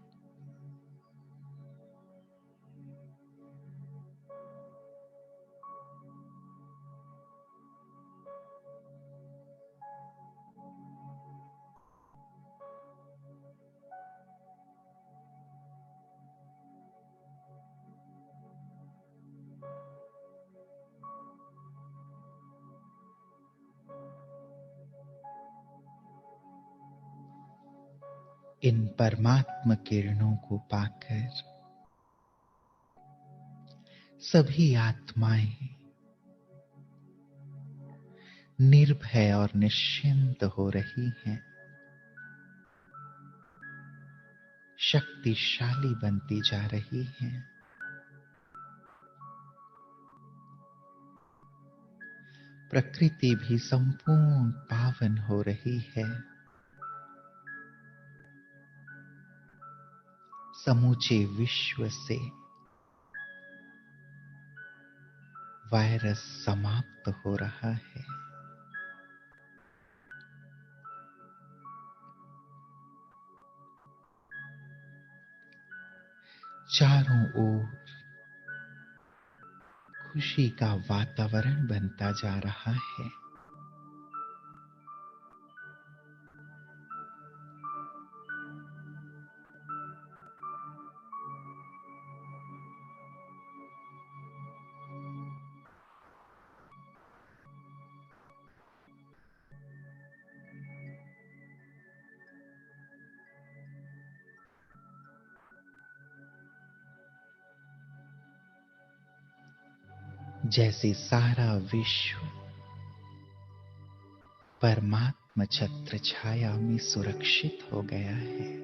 इन परमात्म किरणों को पाकर सभी आत्माएं निर्भय और निश्चिंत हो रही हैं, शक्तिशाली बनती जा रही हैं। प्रकृति भी संपूर्ण पावन हो रही है। समूचे विश्व से वायरस समाप्त हो रहा है। चारों ओर खुशी का वातावरण बनता जा रहा है। जैसे सारा विश्व परमात्मा छत्र छाया में सुरक्षित हो गया है।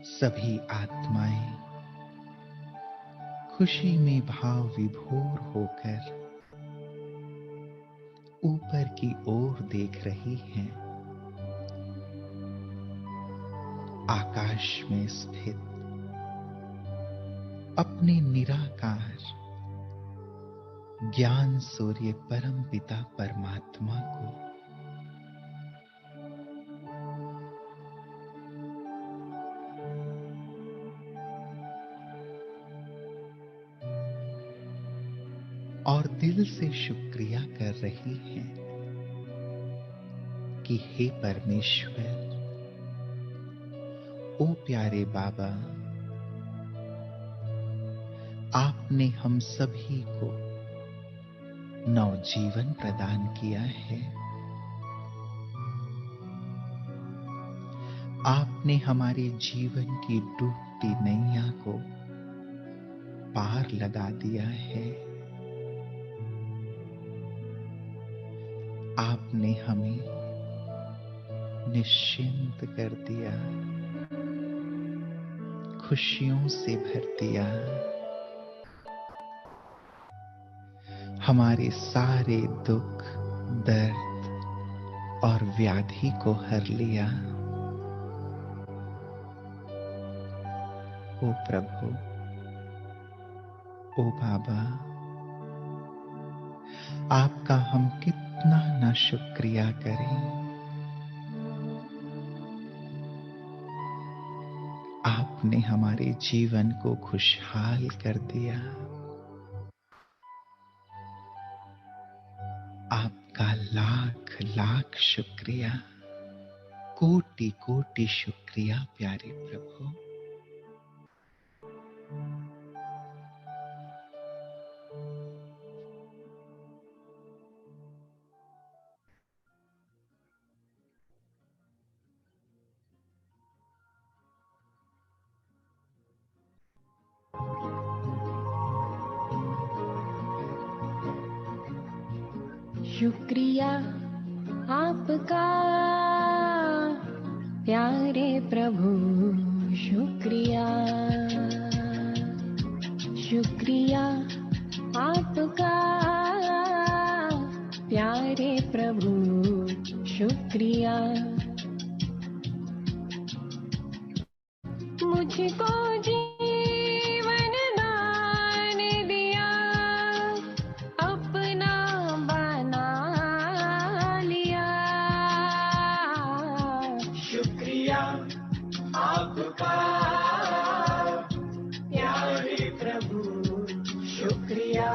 सभी आत्माएं खुशी में भाव विभोर होकर ऊपर की ओर देख रही हैं। आकाश में स्थित अपने निराकार ज्ञान सूर्य परम पिता परमात्मा को और दिल से शुक्रिया कर रही हैं कि हे परमेश्वर, ओ प्यारे बाबा, आपने हम सभी को नवजीवन प्रदान किया है। आपने हमारे जीवन की डूबती नैया को पार लगा दिया है। आपने हमें निश्चिंत कर दिया, खुशियों से भर दिया। हमारे सारे दुख, दर्द और व्याधि को हर लिया। ओ प्रभु, ओ बाबा, आपका हम कितना ना शुक्रिया करें। आपने हमारे जीवन को खुशहाल कर दिया। आपका लाख लाख शुक्रिया, कोटि कोटि शुक्रिया प्यारे प्रभु। शुक्रिया आपका प्यारे प्रभु, शुक्रिया। शुक्रिया आपका प्यारे प्रभु, शुक्रिया। मुझको जीवन दान दिया, अपना बना लिया। शुक्रिया आपका प्यारे प्रभु, शुक्रिया।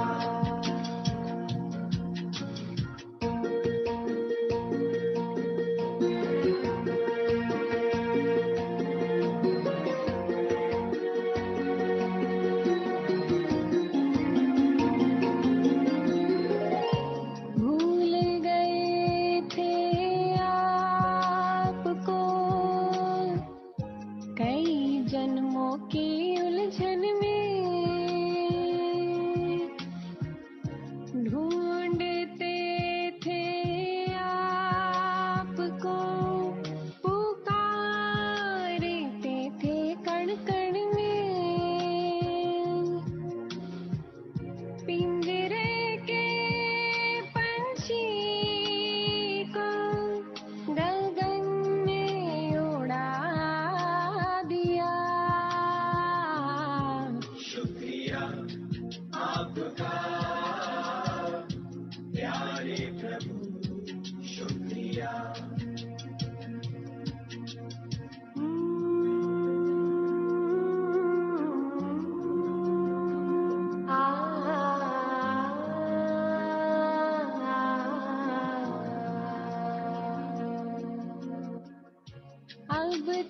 भूल गए थे आपको कई जन्मों की उलझन में,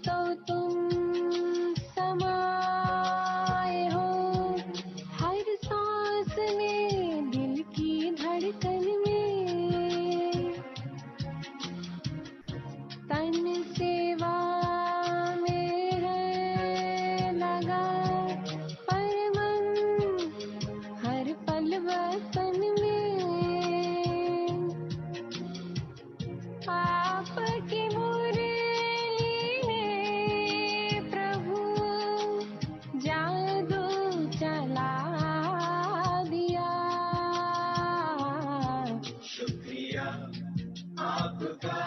तो तुम समाए हो हर सांस में, दिल की धड़कन में। तन सेवा में है लगा, पर मन हर पल वतन में। आपकी मुरली ने प्रभु जादू चला दिया। शुक्रिया आपका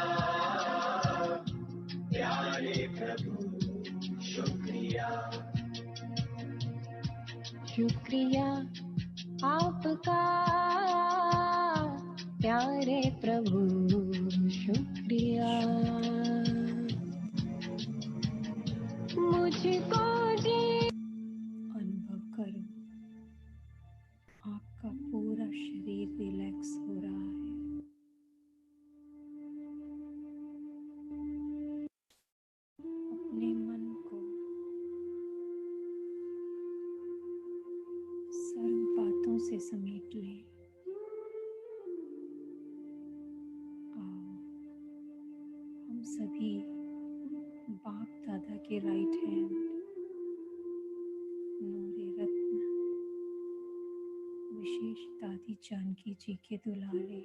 प्यारे प्रभु, शुक्रिया। शुक्रिया आपका प्यारे प्रभु, शुक्रिया। मुझको जी अनुभव करो आपका पूरा शरीर रिलैक्स हो रहा है। अपने मन को सर्व बातों से समेट लें। आओ हम सभी बाप दादा के राइट हैंड नूरे रत्न विशेष दादी जानकी जी के दुलारे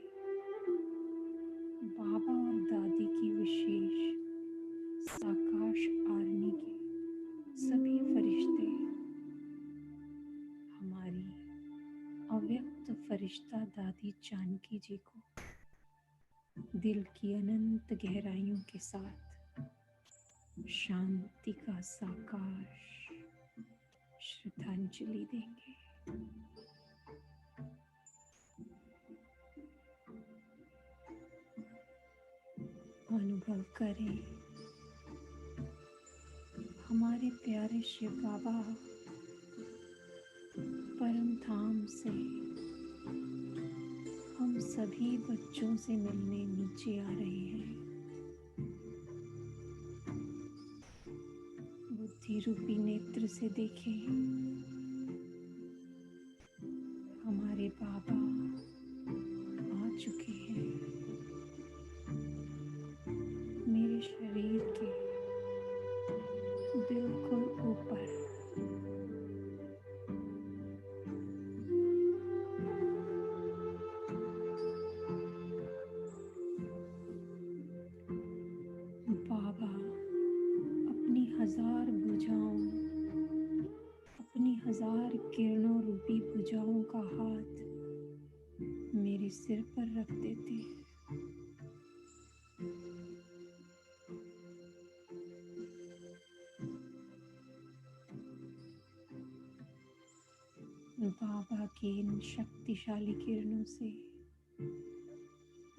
बाबा और दादी की विशेष साकाश आरनी के सभी फरिश्ते हमारी अव्यक्त फरिश्ता दादी जानकी जी को दिल की अनंत गहराइयों के साथ शांति का साकाश श्रद्धांजलि देंगे। अनुभव करें हमारे प्यारे शिव बाबा परम धाम से हम सभी बच्चों से मिलने नीचे आ रहे हैं। बुद्धि रूपी नेत्र से देखें हमारे बाबा आ चुके हैं। मेरे शरीर के बिल्कुल ऊपर बाबा अपनी 1000 भुजाओं, अपनी 1000 किरणों रूपी भुजाओं का हाथ मेरे सिर पर रख देते हैं। बाबा की इन शक्तिशाली किरणों से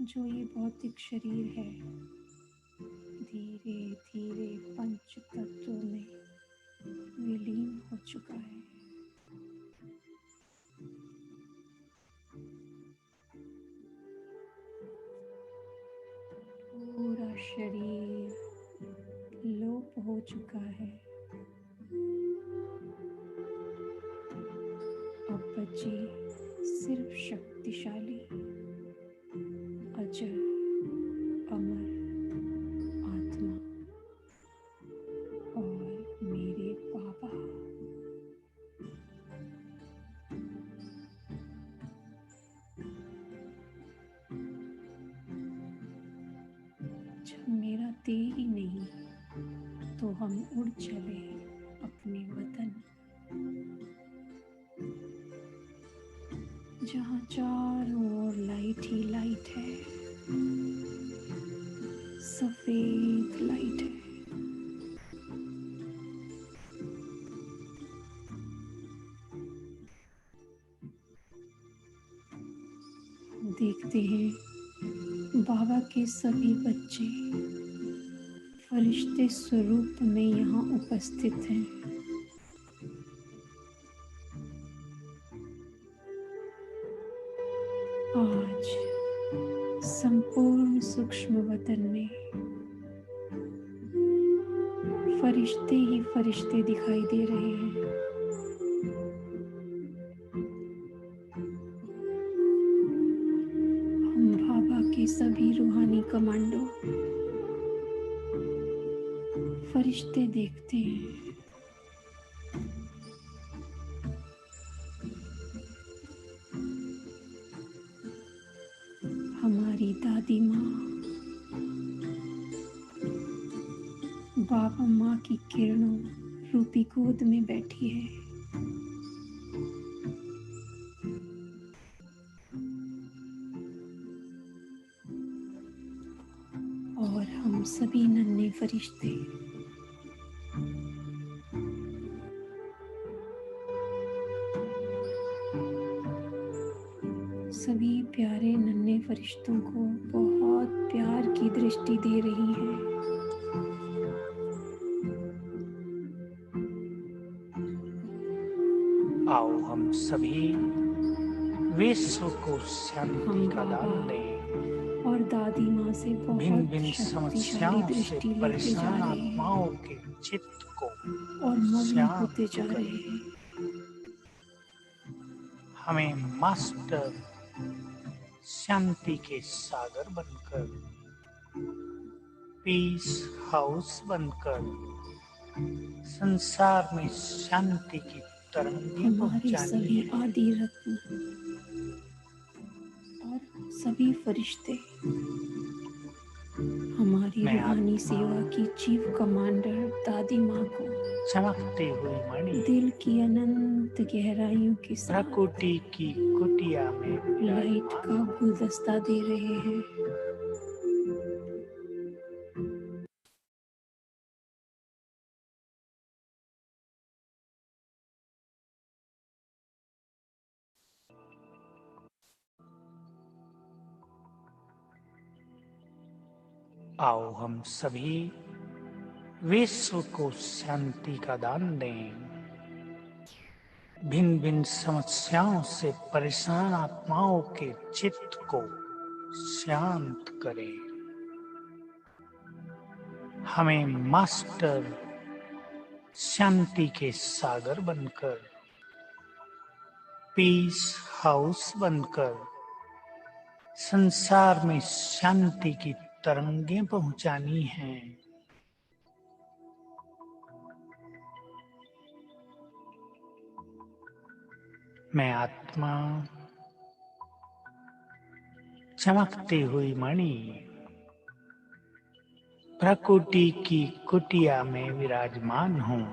जो ये भौतिक शरीर है धीरे धीरे पंच तत्वों में विलीन हो चुका है। पूरा शरीर लोप हो चुका है। अब बचे सिर्फ शक्तिशाली अजर अमर आत्मा और मेरे बाबा। जब मेरा देह ही नहीं तो हम उड़ चले अपने वतन, जहाँ चारों ओर लाइट ही लाइट है, सफेद लाइट है। देखते हैं बाबा के सभी बच्चे फरिश्ते स्वरूप में यहाँ उपस्थित हैं। आज संपूर्ण सूक्ष्म वतन में फरिश्ते ही फरिश्ते दिखाई दे रहे हैं। हम बाबा के सभी रूहानी कमांडो फरिश्ते देखते हैं। हमारी दादी माँ बाबा माँ की किरणों रूपी गोद में बैठी है और हम सभी नन्हे फरिश्ते सभी प्यारे नन्हे फरिश्तों को बहुत प्यार की दृष्टि दे रही हैं। आओ हम सभी विश्व को शांति का दान दें। और दादी माँ से भिन्न बहुत भिन्न शक्तिशाली समस्याओं से दृष्टि लेते जा परेशान रहे हैं आत्माओं के चित्त को और मग्न होते शांत जा रहे करें। हैं। हमें मास्टर शांति के सागर बनकर, पीस हाउस बनकर संसार में शांति की तरंगें हमारे पहुंचानी सभी है। आदि रत्न और सभी फरिश्ते हमारी मैं रूहानी आत्मा सेवा की चीफ कमांडर दादी माँ को चमकती हुई मणि दिल की अनंत गहराइयों के साथ प्रकृति की कुटिया में लाइट का विराजमान। गुलदस्ता दे रहे हैं। आओ हम सभी विश्व को शांति का दान दें। भिन्न भिन्न समस्याओं से परेशान आत्माओं के चित्त को शांत करें। हमें मास्टर शांति के सागर बनकर, पीस हाउस बनकर संसार में शांति की तरंगें पहुंचानी हैं। मैं आत्मा चमकती हुई मणि प्रकृति की कुटिया में विराजमान हूँ।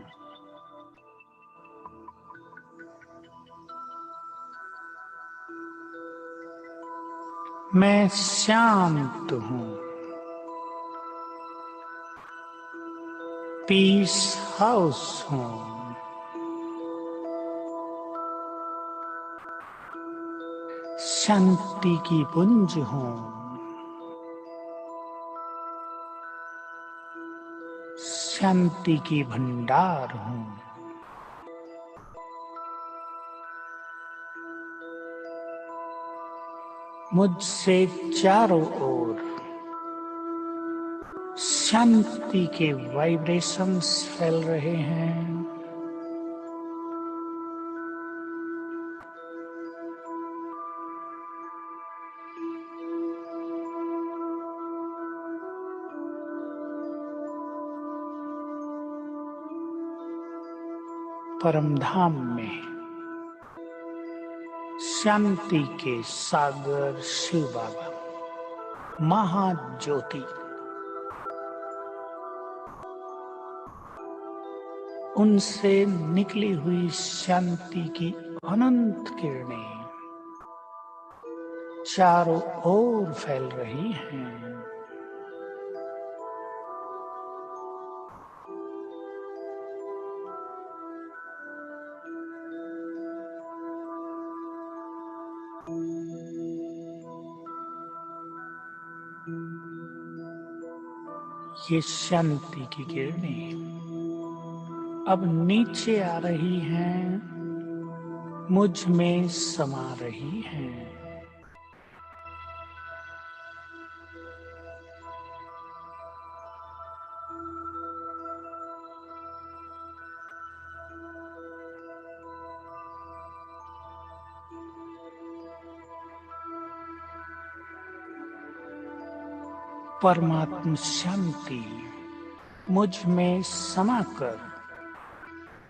मैं शांत हूँ। पीस हाउस हूँ। शांति की पुंज हूँ। शांति की भंडार हूँ। मुझसे चारों ओर शांति के वाइब्रेशंस फैल रहे हैं। परमधाम में शांति के सागर शिव बाबा महाज्योति उनसे निकली हुई शांति की अनंत किरणें चारों ओर फैल रही हैं। ये शांति की किरणें अब नीचे आ रही हैं, मुझ में समा रही हैं। परमात्म शांति मुझ में समाकर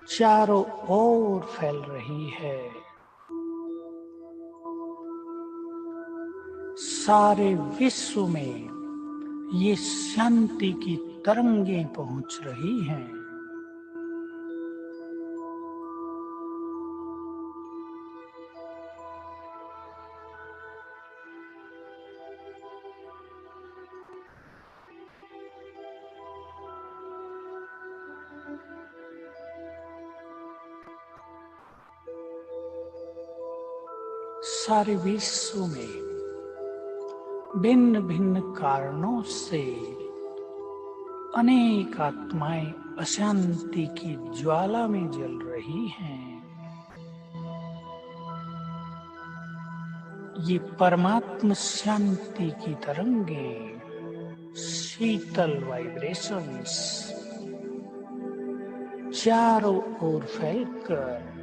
चारों ओर फैल रही है। सारे विश्व में ये शांति की तरंगें पहुंच रही हैं। सारे विश्व में भिन्न भिन्न कारणों से अनेक आत्माएं अशांति की ज्वाला में जल रही हैं। ये परमात्म शांति की तरंगें, शीतल वाइब्रेशंस चारों ओर फैलकर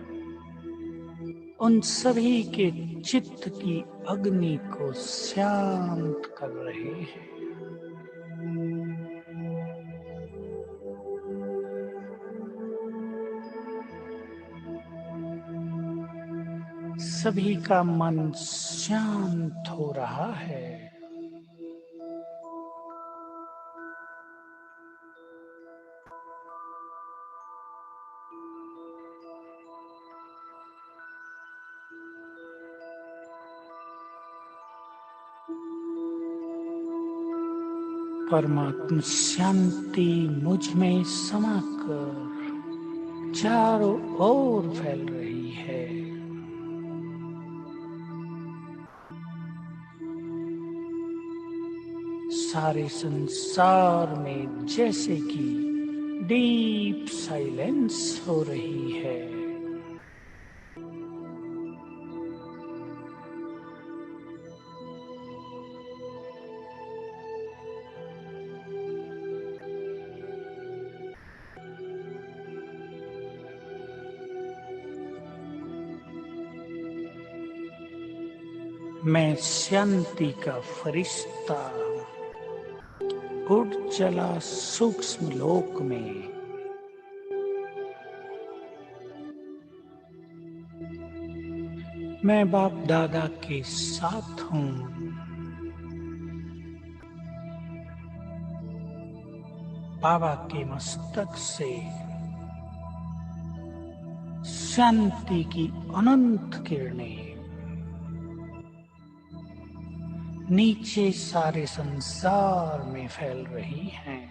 उन सभी के चित्त की अग्नि को शांत कर रहे हैं। सभी का मन शांत हो रहा है। परमात्म शांति मुझ में समाकर चारों ओर फैल रही है। सारे संसार में जैसे कि डीप साइलेंस हो रही है। मैं शांति का फरिश्ता उड़ चला सूक्ष्म लोक में। मैं बाप दादा के साथ हूँ। बाबा के मस्तक से शांति की अनंत किरणें नीचे सारे संसार में फैल रही हैं।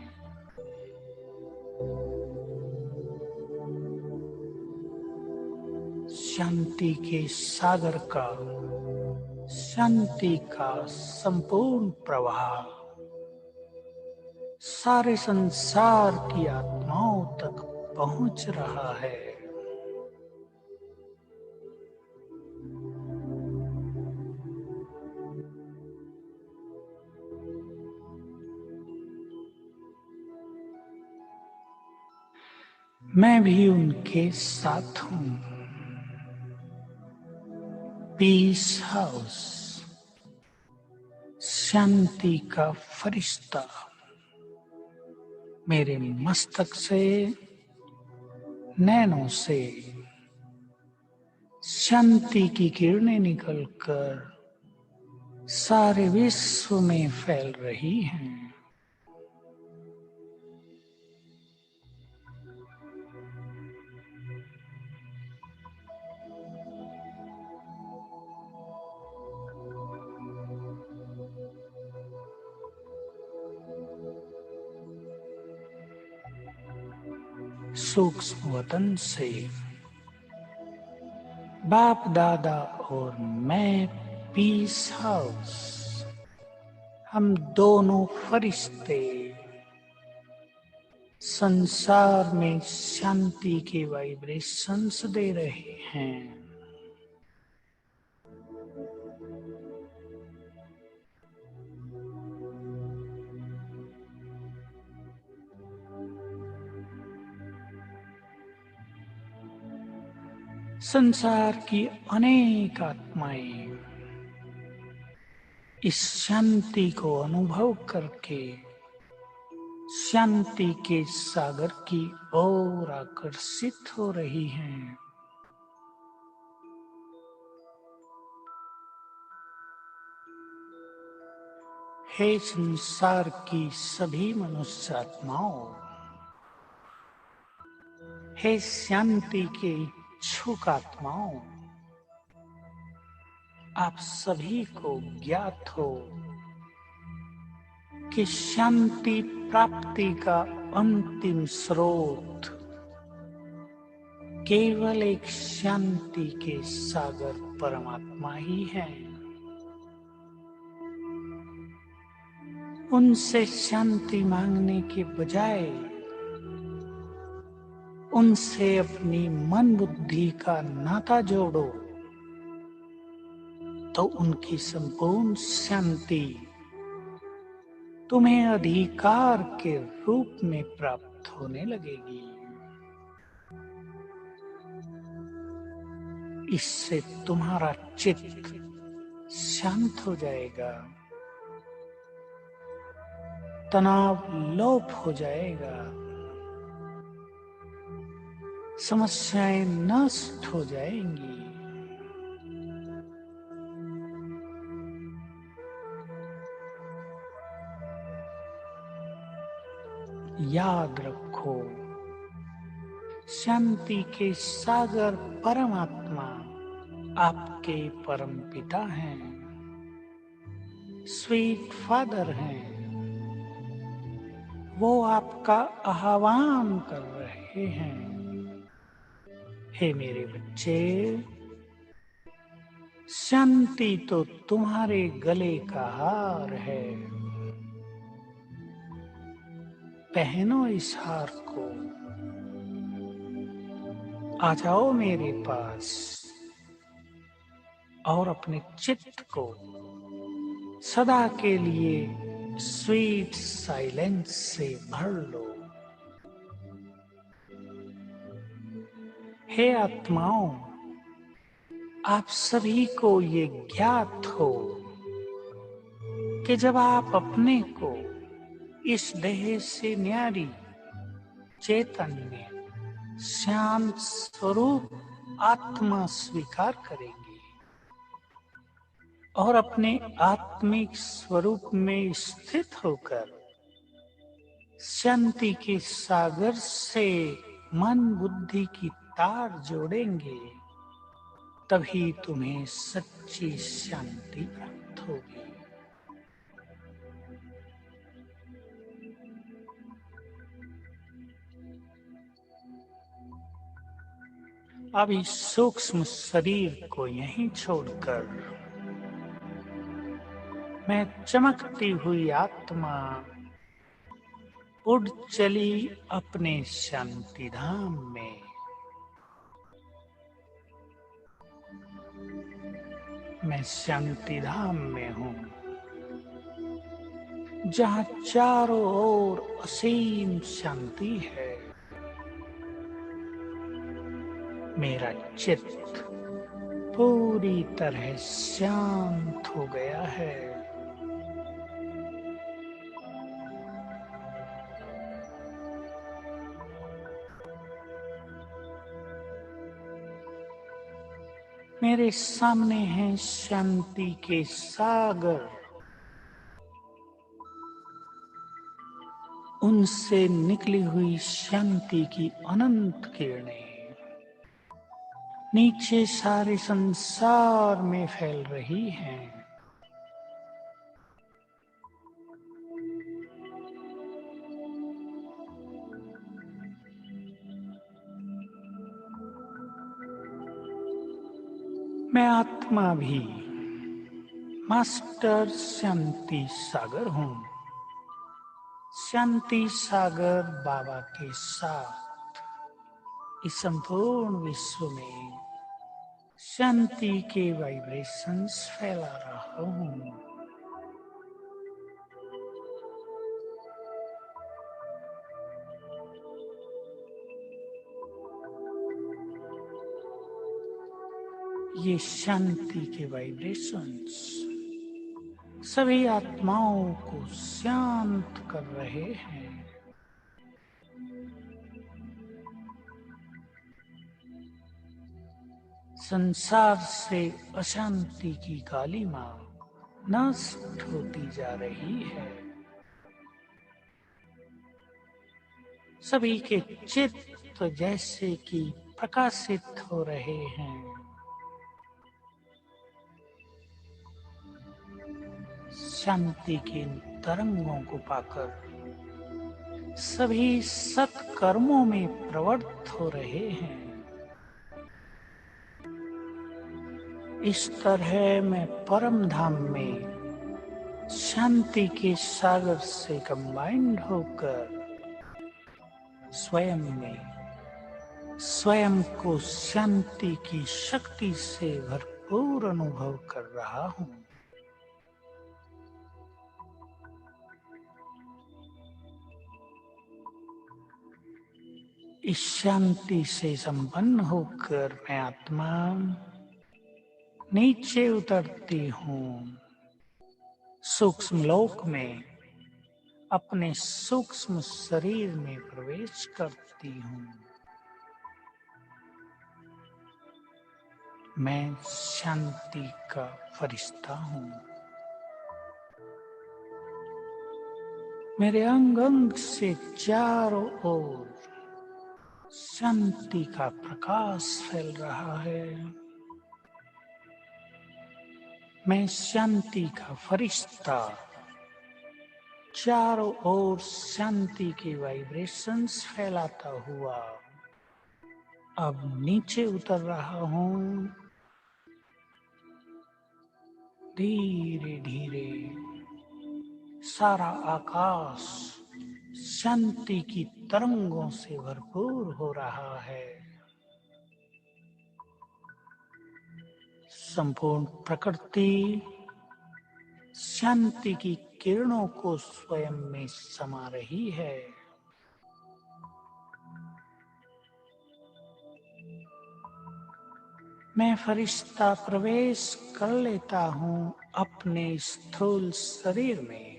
शांति के सागर का, शांति का संपूर्ण प्रवाह सारे संसार की आत्माओं तक पहुंच रहा है। मैं भी उनके साथ हूँ। पीस हाउस, शांति का फरिश्ता मेरे मस्तक से, नैनों से शांति की किरणें निकलकर सारे विश्व में फैल रही हैं। सूक्ष्म वतन से बाप दादा और मैं पीस हाउस, हम दोनों फरिश्ते संसार में शांति के वाइब्रेशंस दे रहे हैं। संसार की अनेक आत्माएं इस शांति को अनुभव करके शांति के सागर की ओर आकर्षित हो रही हैं। हे संसार की सभी मनुष्य आत्माओं, हे शांति के इच्छुक आत्माओं, आप सभी को ज्ञात हो कि शांति प्राप्ति का अंतिम स्रोत केवल एक शांति के सागर परमात्मा ही है। उनसे शांति मांगने के बजाय उनसे अपनी मन बुद्धि का नाता जोड़ो, तो उनकी संपूर्ण शांति तुम्हें अधिकार के रूप में प्राप्त होने लगेगी। इससे तुम्हारा चित्त शांत हो जाएगा, तनाव लोप हो जाएगा, समस्याएं नष्ट हो जाएंगी। याद रखो, शांति के सागर परमात्मा आपके परम पिता हैं, स्वीट फादर हैं। वो आपका आह्वान कर रहे हैं। हे मेरे बच्चे, शांति तो तुम्हारे गले का हार है। पहनो इस हार को, आ जाओ मेरे पास और अपने चित्त को सदा के लिए स्वीट साइलेंस से भर लो। हे आत्माओं, आप सभी को ये ज्ञात हो कि जब आप अपने को इस देह से न्यारी चैतन्य शांत स्वरूप आत्मा स्वीकार करेंगे और अपने आत्मिक स्वरूप में स्थित होकर शांति के सागर से मन बुद्धि की तार जोड़ेंगे, तभी तुम्हें सच्ची शांति प्राप्त होगी। अब इस सूक्ष्म शरीर को यहीं छोड़कर मैं चमकती हुई आत्मा उड़ चली अपने शांति धाम में। मैं शांति धाम में हूँ, जहाँ चारों ओर असीम शांति है। मेरा चित्त पूरी तरह शांत हो गया है। मेरे सामने है शांति के सागर, उनसे निकली हुई शांति की अनंत किरणें नीचे सारे संसार में फैल रही हैं। मैं आत्मा भी मास्टर शांति सागर हूँ। शांति सागर बाबा के साथ इस संपूर्ण विश्व में शांति के वाइब्रेशंस फैला रहा हूँ। ये शांति के वाइब्रेशंस सभी आत्माओं को शांत कर रहे हैं। संसार से अशांति की कालिमा नष्ट होती जा रही है। सभी के चित्त जैसे कि प्रकाशित हो रहे हैं। शांति के इन तरंगों को पाकर सभी सत्कर्मों में प्रवृत्त हो रहे हैं। इस तरह मैं परम धाम में शांति के सागर से कंबाइंड होकर स्वयं को शांति की शक्ति से भरपूर अनुभव कर रहा हूँ। इस शांति से संपन्न होकर मैं आत्मा नीचे उतरती हूँ, सूक्ष्म लोक में अपने सूक्ष्म शरीर में प्रवेश करती हूँ। मैं शांति का फरिश्ता हूँ। मेरे अंग अंग से चारों ओर शांति का प्रकाश फैल रहा है। मैं शांति का फरिश्ता चारों ओर शांति के वाइब्रेशंस फैलाता हुआ अब नीचे उतर रहा हूँ। धीरे धीरे सारा आकाश शांति की तरंगों से भरपूर हो रहा है। संपूर्ण प्रकृति शांति की किरणों को स्वयं में समा रही है। मैं फरिश्ता प्रवेश कर लेता हूँ अपने स्थूल शरीर में।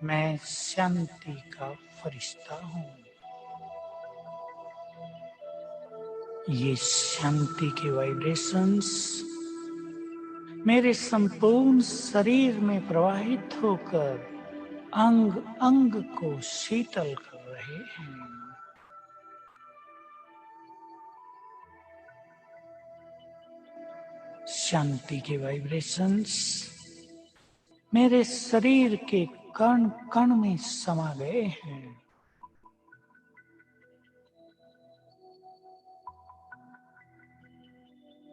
मैं शांति का फरिश्ता हूँ। ये शांति के वाइब्रेशंस मेरे संपूर्ण शरीर में प्रवाहित होकर अंग अंग को शीतल कर रहे हैं। शांति के वाइब्रेशंस मेरे शरीर के कण कण में समा गए हैं।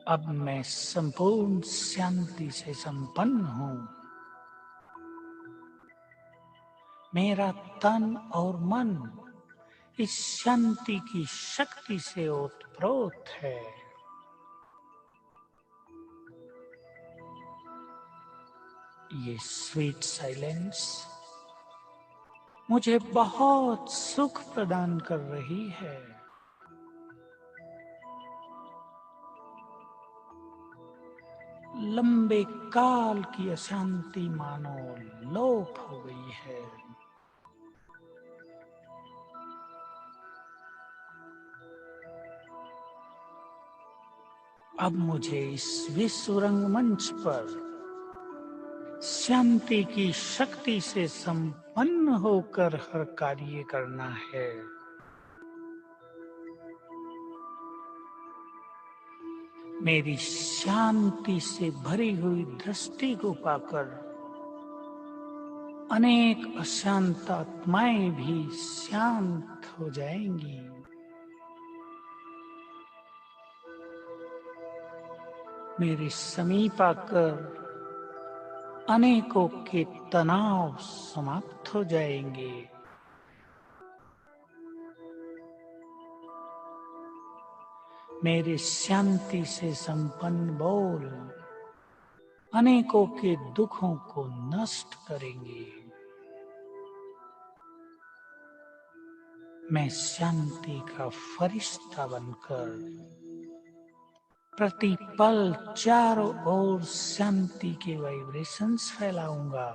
अब मैं संपूर्ण शांति से संपन्न हूँ। मेरा तन और मन इस शांति की शक्ति से ओतप्रोत है। ये स्वीट साइलेंस मुझे बहुत सुख प्रदान कर रही है। लंबे काल की अशांति मानो लोप हो गई है। अब मुझे इस विश्व रंगमंच पर शांति की शक्ति से संपन्न होकर हर कार्य करना है। मेरी शांति से भरी हुई दृष्टि को पाकर अनेक अशांत आत्माएं भी शांत हो जाएंगी। मेरे समीप आकर अनेकों के तनाव समाप्त हो जाएंगे। मेरे शांति से संपन्न बोल अनेकों के दुखों को नष्ट करेंगे। मैं शांति का फरिश्ता बनकर प्रतिपल चारों ओर शांति के वाइब्रेशंस फैलाऊंगा।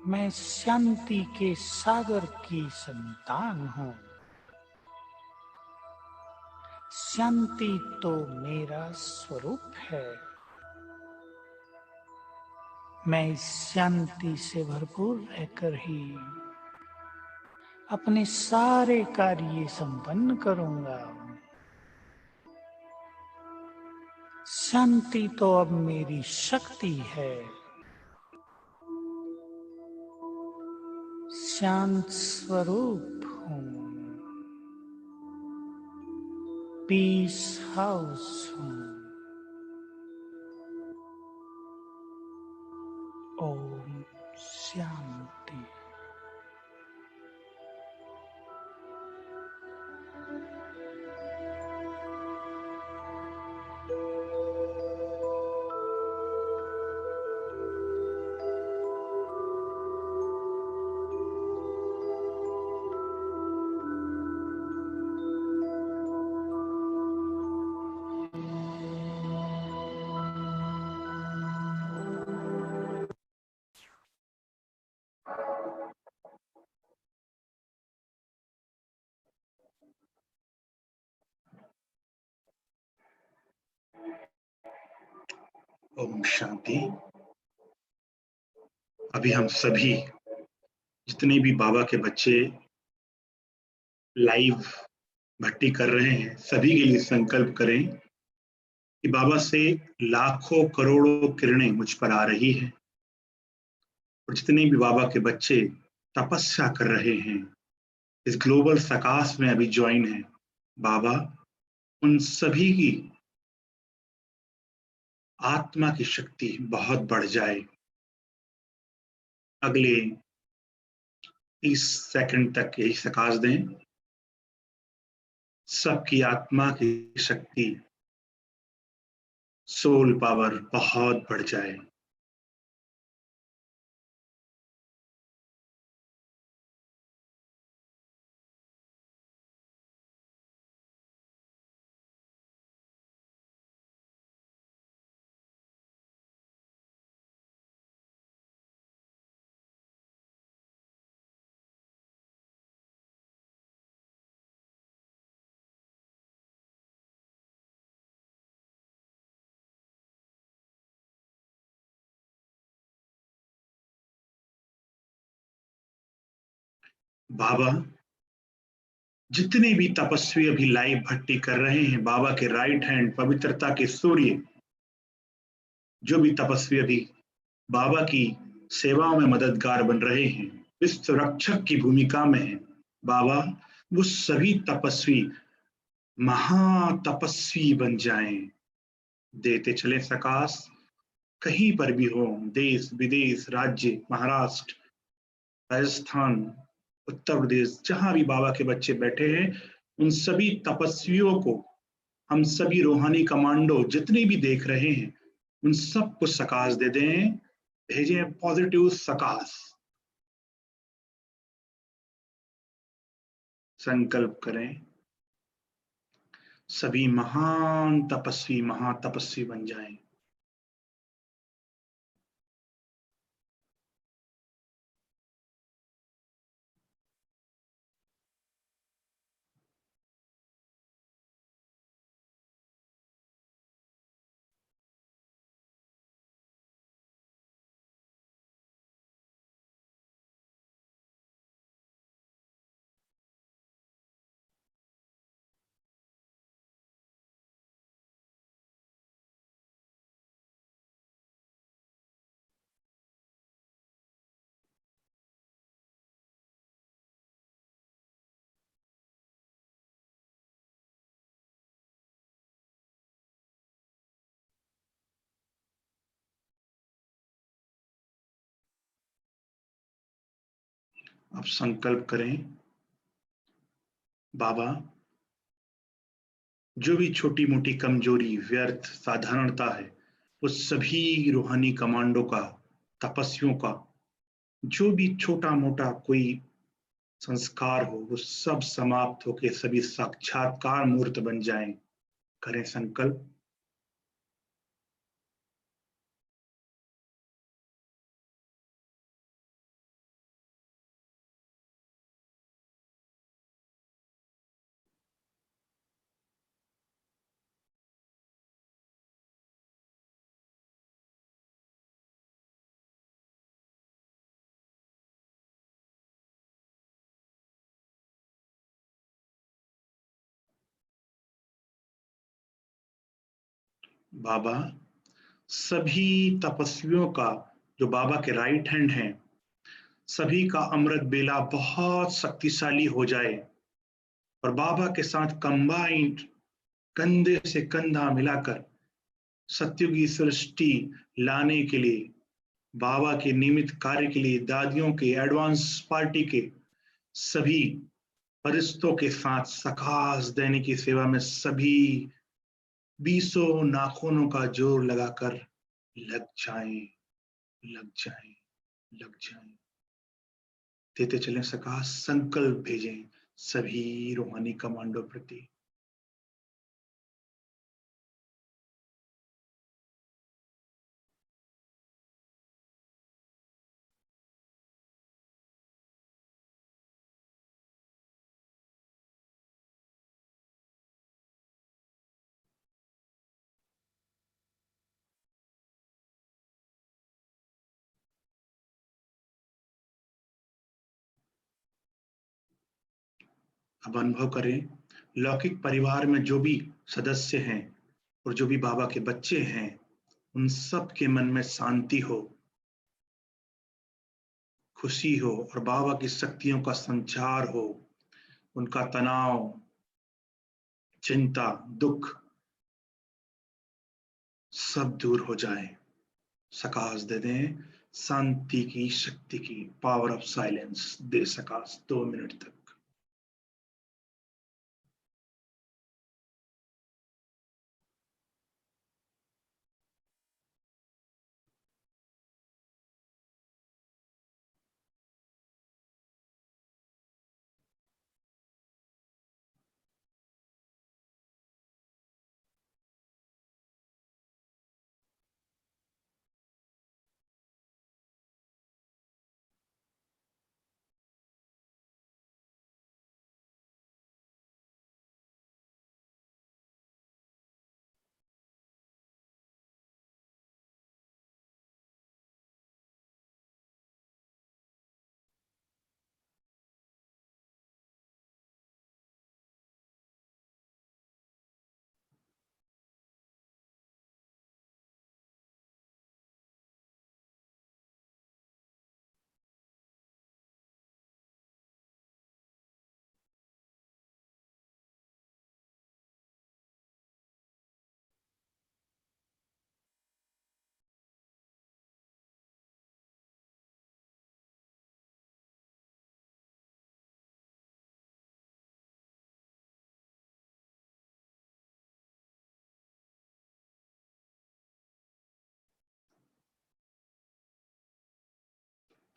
मैं शांति के सागर की संतान हूँ। शांति तो मेरा स्वरूप है। मैं इस शांति से भरपूर रहकर ही अपने सारे कार्य संपन्न करूंगा। शांति तो अब मेरी शक्ति है। शांत स्वरूप हूँ। पीस हाउस हूँ। ओम शांति। ओम शांति। अभी हम सभी जितने भी बाबा के बच्चे लाइव भट्टी कर रहे हैं, सभी के लिए संकल्प करें कि बाबा से लाखों करोड़ों किरणें मुझ पर आ रही हैं और जितने भी बाबा के बच्चे तपस्या कर रहे हैं, इस ग्लोबल सकाश में अभी ज्वाइन है, बाबा उन सभी की आत्मा की शक्ति बहुत बढ़ जाए। अगले 30 सेकंड तक यही सकाश दें। सबकी आत्मा की शक्ति, सोल पावर बहुत बढ़ जाए। बाबा जितने भी तपस्वी अभी लाइव भट्टी कर रहे हैं, बाबा के राइट हैंड पवित्रता के सूर्य, जो भी तपस्वी अभी बाबा की सेवाओं में मददगार बन रहे हैं, विश्व रक्षक की भूमिका में है, बाबा वो सभी तपस्वी महातपस्वी बन जाएं। देते चले सकाश, कहीं पर भी हो, देश विदेश, राज्य, महाराष्ट्र, राजस्थान, उत्तर प्रदेश, जहां भी बाबा के बच्चे बैठे हैं, उन सभी तपस्वियों को हम सभी रूहानी कमांडो जितने भी देख रहे हैं, उन सबको सकाश दे दें, भेजें पॉजिटिव सकाश। संकल्प करें, सभी महान तपस्वी महातपस्वी बन जाएं। अब संकल्प करें, बाबा जो भी छोटी मोटी कमजोरी, व्यर्थ, साधारणता है, वो सभी रूहानी कमांडो का, तपस्वियों का, जो भी छोटा मोटा कोई संस्कार हो, वो सब समाप्त होके सभी साक्षात्कार मूर्त बन जाएं। करें संकल्प। बाबा, सभी तपस्वियों का, जो बाबा के राइट हैंड हैं, सभी का अमृत बेला बहुत शक्तिशाली हो जाए और बाबा के साथ कंबाइंड, कंधे से कंधा मिलाकर सत्युग की सृष्टि लाने के लिए, बाबा के नियमित कार्य के लिए, दादियों के एडवांस पार्टी के सभी फरिश्तों के साथ सकाश देने की सेवा में सभी बीसों नाखूनों का जोर लगाकर लग जाएं, लग जाएं, लग जाएं। देते चलें सकाश, संकल्प भेजें सभी रूहानी कमांडो प्रति। अब अनुभव करें, लौकिक परिवार में जो भी सदस्य हैं और जो भी बाबा के बच्चे हैं, उन सब के मन में शांति हो, खुशी हो और बाबा की शक्तियों का संचार हो। उनका तनाव, चिंता, दुख सब दूर हो जाए। सकाश दे दें, शांति की, शक्ति की, power of silence they सकाश 2 minute तक।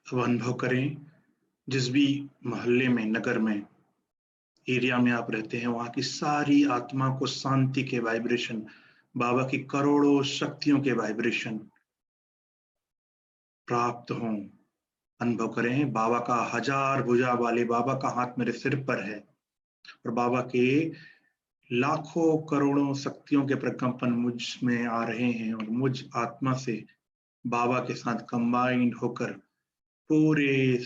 अब अनुभव करें, जिस भी मोहल्ले में, नगर में, एरिया में आप रहते हैं, वहां की सारी आत्मा को शांति के वाइब्रेशन, बाबा की करोड़ों शक्तियों के वाइब्रेशन प्राप्त हों। अनुभव करें, बाबा का हजार भुजा वाले बाबा का हाथ मेरे सिर पर है और बाबा के लाखों करोड़ों शक्तियों के प्रकंपन मुझ में आ रहे हैं और मुझ आत्मा से बाबा के साथ कंबाइंड होकर पूरे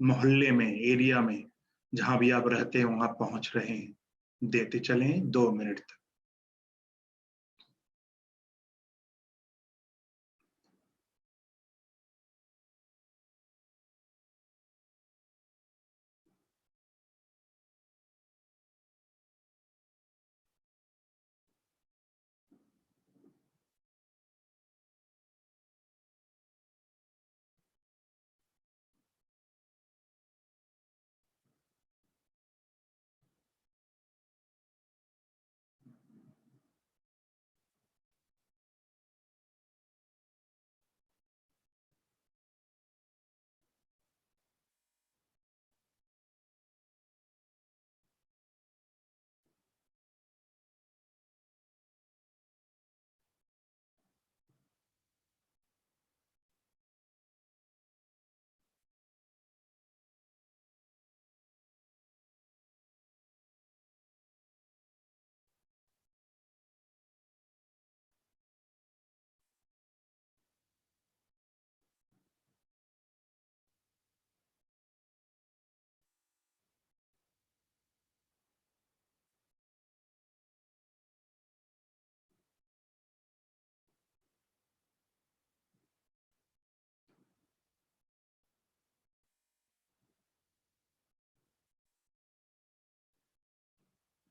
मोहल्ले में, एरिया में, जहां भी आप रहते हैं वहां पहुंच रहे हैं। देते चलें 2 मिनट तक।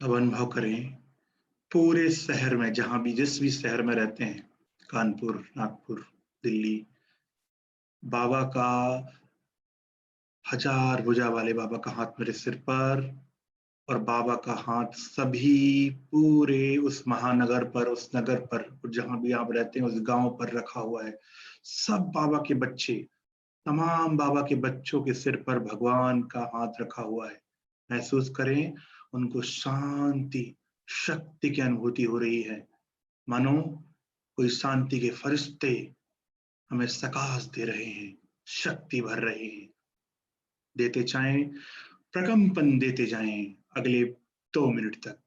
अब अनुभव करें पूरे शहर में, जहां भी जिस भी शहर में रहते हैं, कानपुर, नागपुर, दिल्ली, बाबा का हजार भुजा वाले बाबा का हाथ मेरे सिर पर, और बाबा का हाथ सभी पूरे उस महानगर पर, उस नगर पर, जहां भी आप रहते हैं उस गांव पर रखा हुआ है। सब बाबा के बच्चे, तमाम बाबा के बच्चों के सिर पर भगवान का हाथ रखा हुआ है। महसूस करें, उनको शांति, शक्ति की अनुभूति हो रही है, मानो कोई शांति के फरिश्ते हमें सकाश दे रहे हैं, शक्ति भर रहे हैं। देते जाएं, प्रकंपन देते जाएं अगले 2 मिनट तक।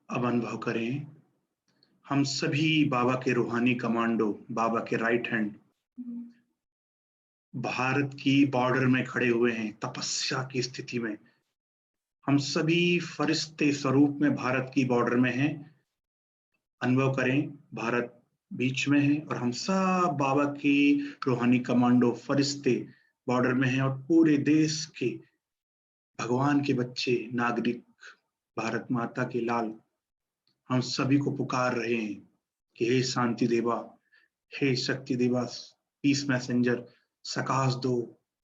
अब अनुभव करें, हम सभी बाबा के रूहानी कमांडो, बाबा के राइट हैंड, भारत की बॉर्डर में खड़े हुए हैं तपस्या की स्थिति में। हम सभी फरिश्ते स्वरूप में भारत की बॉर्डर में हैं। अनुभव करें, भारत बीच में है और हम सब बाबा की रूहानी कमांडो फरिश्ते बॉर्डर में हैं, और पूरे देश के भगवान के बच्चे, नागरिक, भारत माता के लाल, हम सभी को पुकार रहे हैं कि हे शांति देवा, हे शक्ति देवा, पीस मैसेंजर, सकाश दो,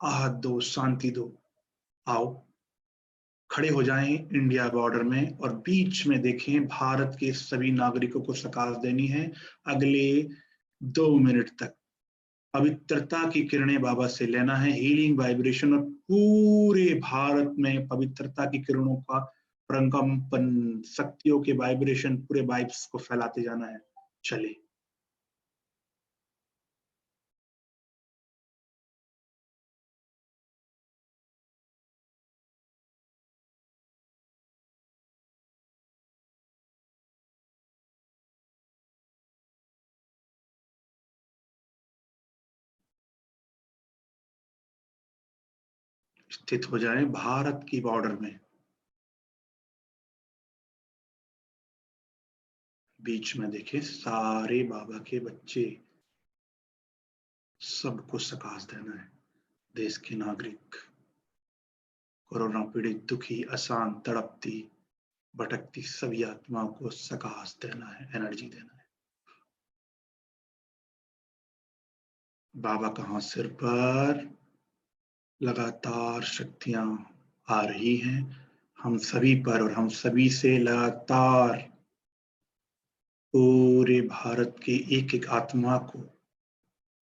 आहत दो, शांति दो। आओ खड़े हो जाएं इंडिया बॉर्डर में, और बीच में देखें, भारत के सभी नागरिकों को सकाश देनी है अगले 2 मिनट तक। पवित्रता की किरणें बाबा से लेना है, हीलिंग वाइब्रेशन, और पूरे भारत में पवित्रता की किरणों का प्रकंपन, शक्तियों के वाइब्रेशन, पूरे वाइब्स को फैलाते जाना है। चले। स्थित हो जाए भारत की बॉर्डर में, बीच में देखे सारे बाबा के बच्चे, सबको सकाश देना है। देश के नागरिक, कोरोना पीड़ित, दुखी, अशांत, तड़पती, भटकती सभी आत्माओं को सकाश देना है, एनर्जी देना है। बाबा का हाथ सिर पर, लगातार शक्तियां आ रही हैं हम सभी पर, और हम सभी से लगातार पूरे भारत के एक एक आत्मा को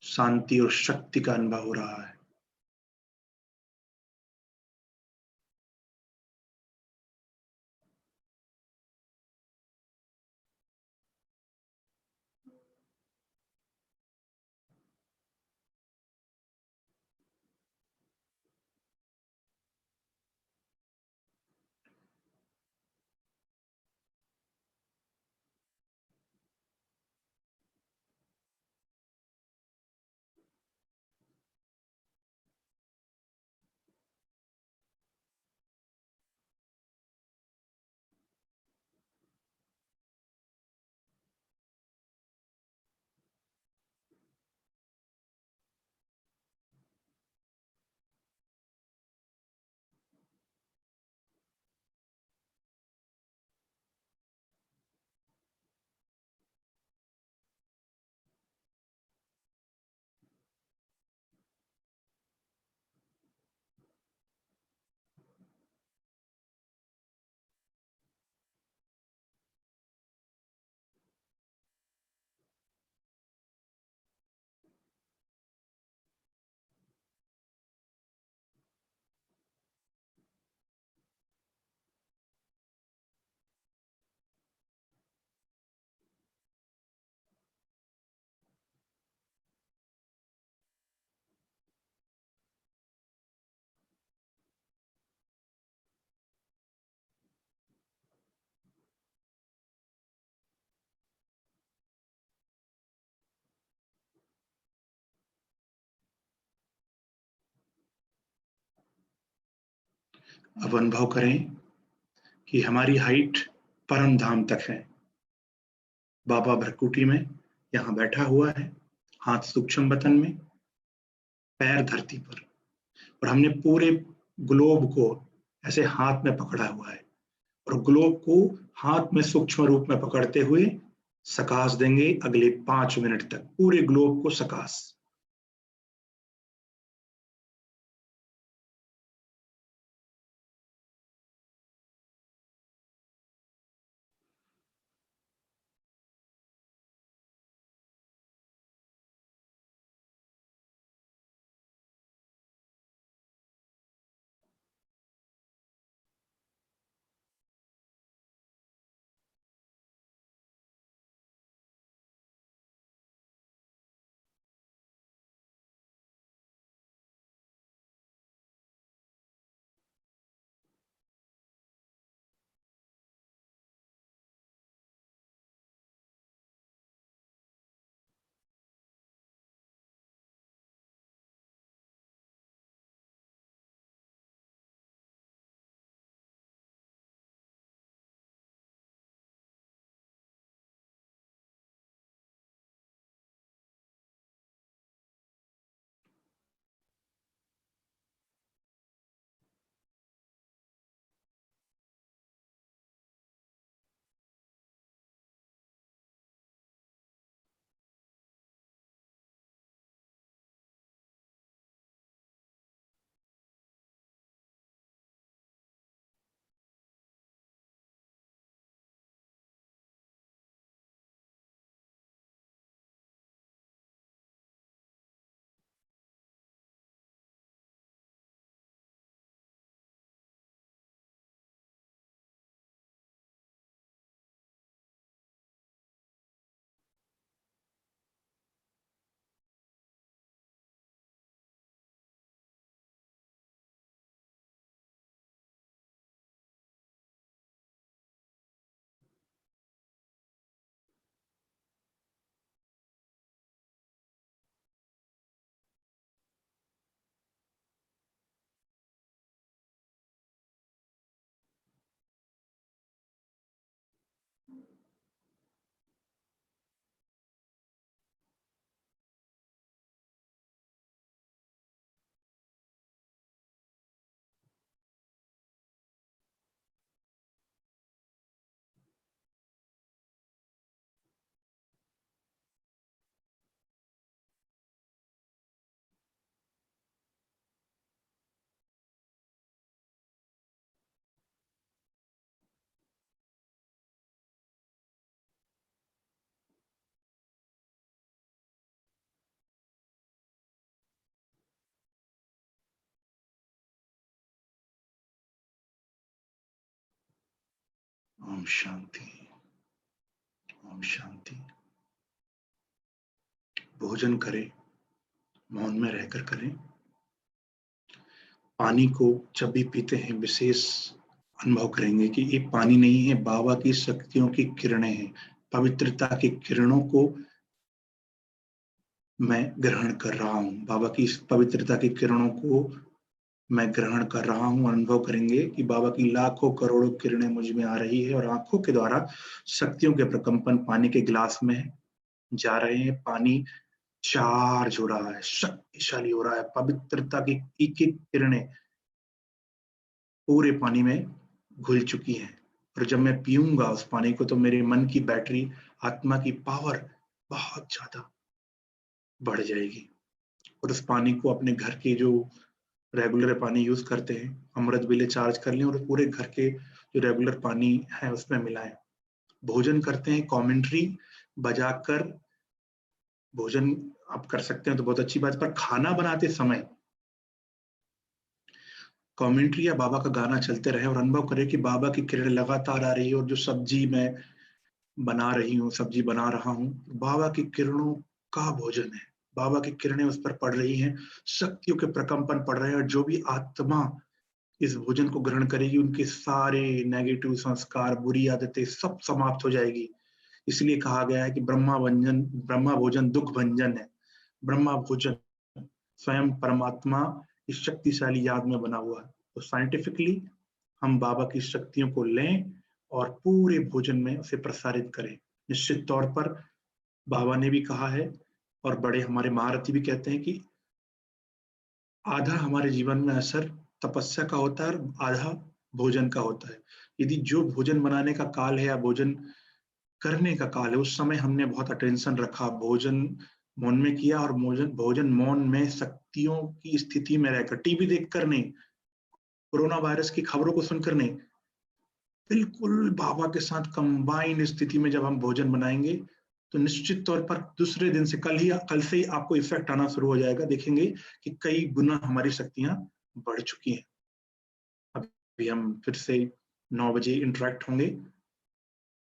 शांति और शक्ति का अनुभव हो रहा है। अब अनुभव करें कि हमारी हाइट परम धाम तक है। बाबा भ्रकुटी में यहाँ बैठा हुआ है, हाथ सूक्ष्म बतन में, पैर धरती पर, और हमने पूरे ग्लोब को ऐसे हाथ में पकड़ा हुआ है और ग्लोब को हाथ में सूक्ष्म रूप में पकड़ते हुए सकाश देंगे अगले 5 मिनट तक, पूरे ग्लोब को सकाश। ओम शांति, ओम शांति। भोजन करें, मौन में रहकर करें। पानी को जब भी पीते हैं विशेष अनुभव करेंगे कि ये पानी नहीं है, बाबा की शक्तियों की किरणें हैं। पवित्रता की किरणों को मैं ग्रहण कर रहा हूं, बाबा की इस पवित्रता की किरणों को मैं ग्रहण कर रहा हूं। अनुभव करेंगे कि बाबा की लाखों करोड़ों किरणें मुझ में आ रही है और आंखों के द्वारा शक्तियों के प्रकंपन पानी के गिलास में जा रहे हैं। पानी चार्ज हो रहा है, शक्तिशाली हो रहा है। पवित्रता की एक एक किरणें पूरे पानी में घुल चुकी हैं और जब मैं पीऊंगा उस पानी को तो मेरे मन की बैटरी, आत्मा की पावर बहुत ज्यादा बढ़ जाएगी। और उस पानी को अपने घर के जो रेगुलर पानी यूज करते हैं अमृत वेले चार्ज कर लें और पूरे घर के जो रेगुलर पानी है उसमें मिलाएं। भोजन करते हैं, कमेंट्री बजाकर भोजन आप कर सकते हैं तो बहुत अच्छी बात, पर खाना बनाते समय कमेंट्री या बाबा का गाना चलते रहे और अनुभव करें कि बाबा की किरण लगातार आ रही है और जो सब्जी मैं बना रही हूँ, सब्जी बना रहा हूँ, बाबा की किरणों का भोजन है। बाबा की किरणें उस पर पड़ रही हैं, शक्तियों के प्रकंपन पड़ रहे हैं और जो भी आत्मा इस भोजन को ग्रहण करेगी उनके सारे नेगेटिव संस्कार, बुरी आदतें सब समाप्त हो जाएगी। इसलिए कहा गया है कि ब्रह्मा भोजन दुख भंजन है। ब्रह्मा भोजन स्वयं परमात्मा इस शक्तिशाली याद में बना हुआ है। तो साइंटिफिकली हम बाबा की शक्तियों को लें और पूरे भोजन में उसे प्रसारित करें। निश्चित तौर पर बाबा ने भी कहा है और बड़े हमारे महारथी भी कहते हैं कि आधा हमारे जीवन में असर तपस्या का होता है और आधा भोजन का होता है। यदि जो भोजन बनाने का काल है या भोजन करने का काल है, उस समय हमने बहुत अटेंशन रखा, भोजन मौन में किया और भोजन मौन में शक्तियों की स्थिति में रहकर, टीवी देखकर नहीं, कोरोना वायरस की खबरों को सुनकर नहीं, बिल्कुल बाबा के साथ कंबाइंड स्थिति में जब हम भोजन बनाएंगे तो निश्चित तौर पर दूसरे दिन से कल से ही आपको इफेक्ट आना शुरू हो जाएगा। देखेंगे कि कई गुना हमारी शक्तियां बढ़ चुकी हैं। अभी हम फिर से 9 बजे इंटरेक्ट होंगे।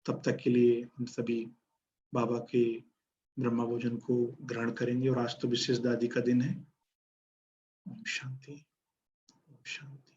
तब तक के लिए हम सभी बाबा के ब्रह्मा भोजन को ग्रहण करेंगे और आज तो विशेष दादी का दिन है। ओम शांति, ओम शांति।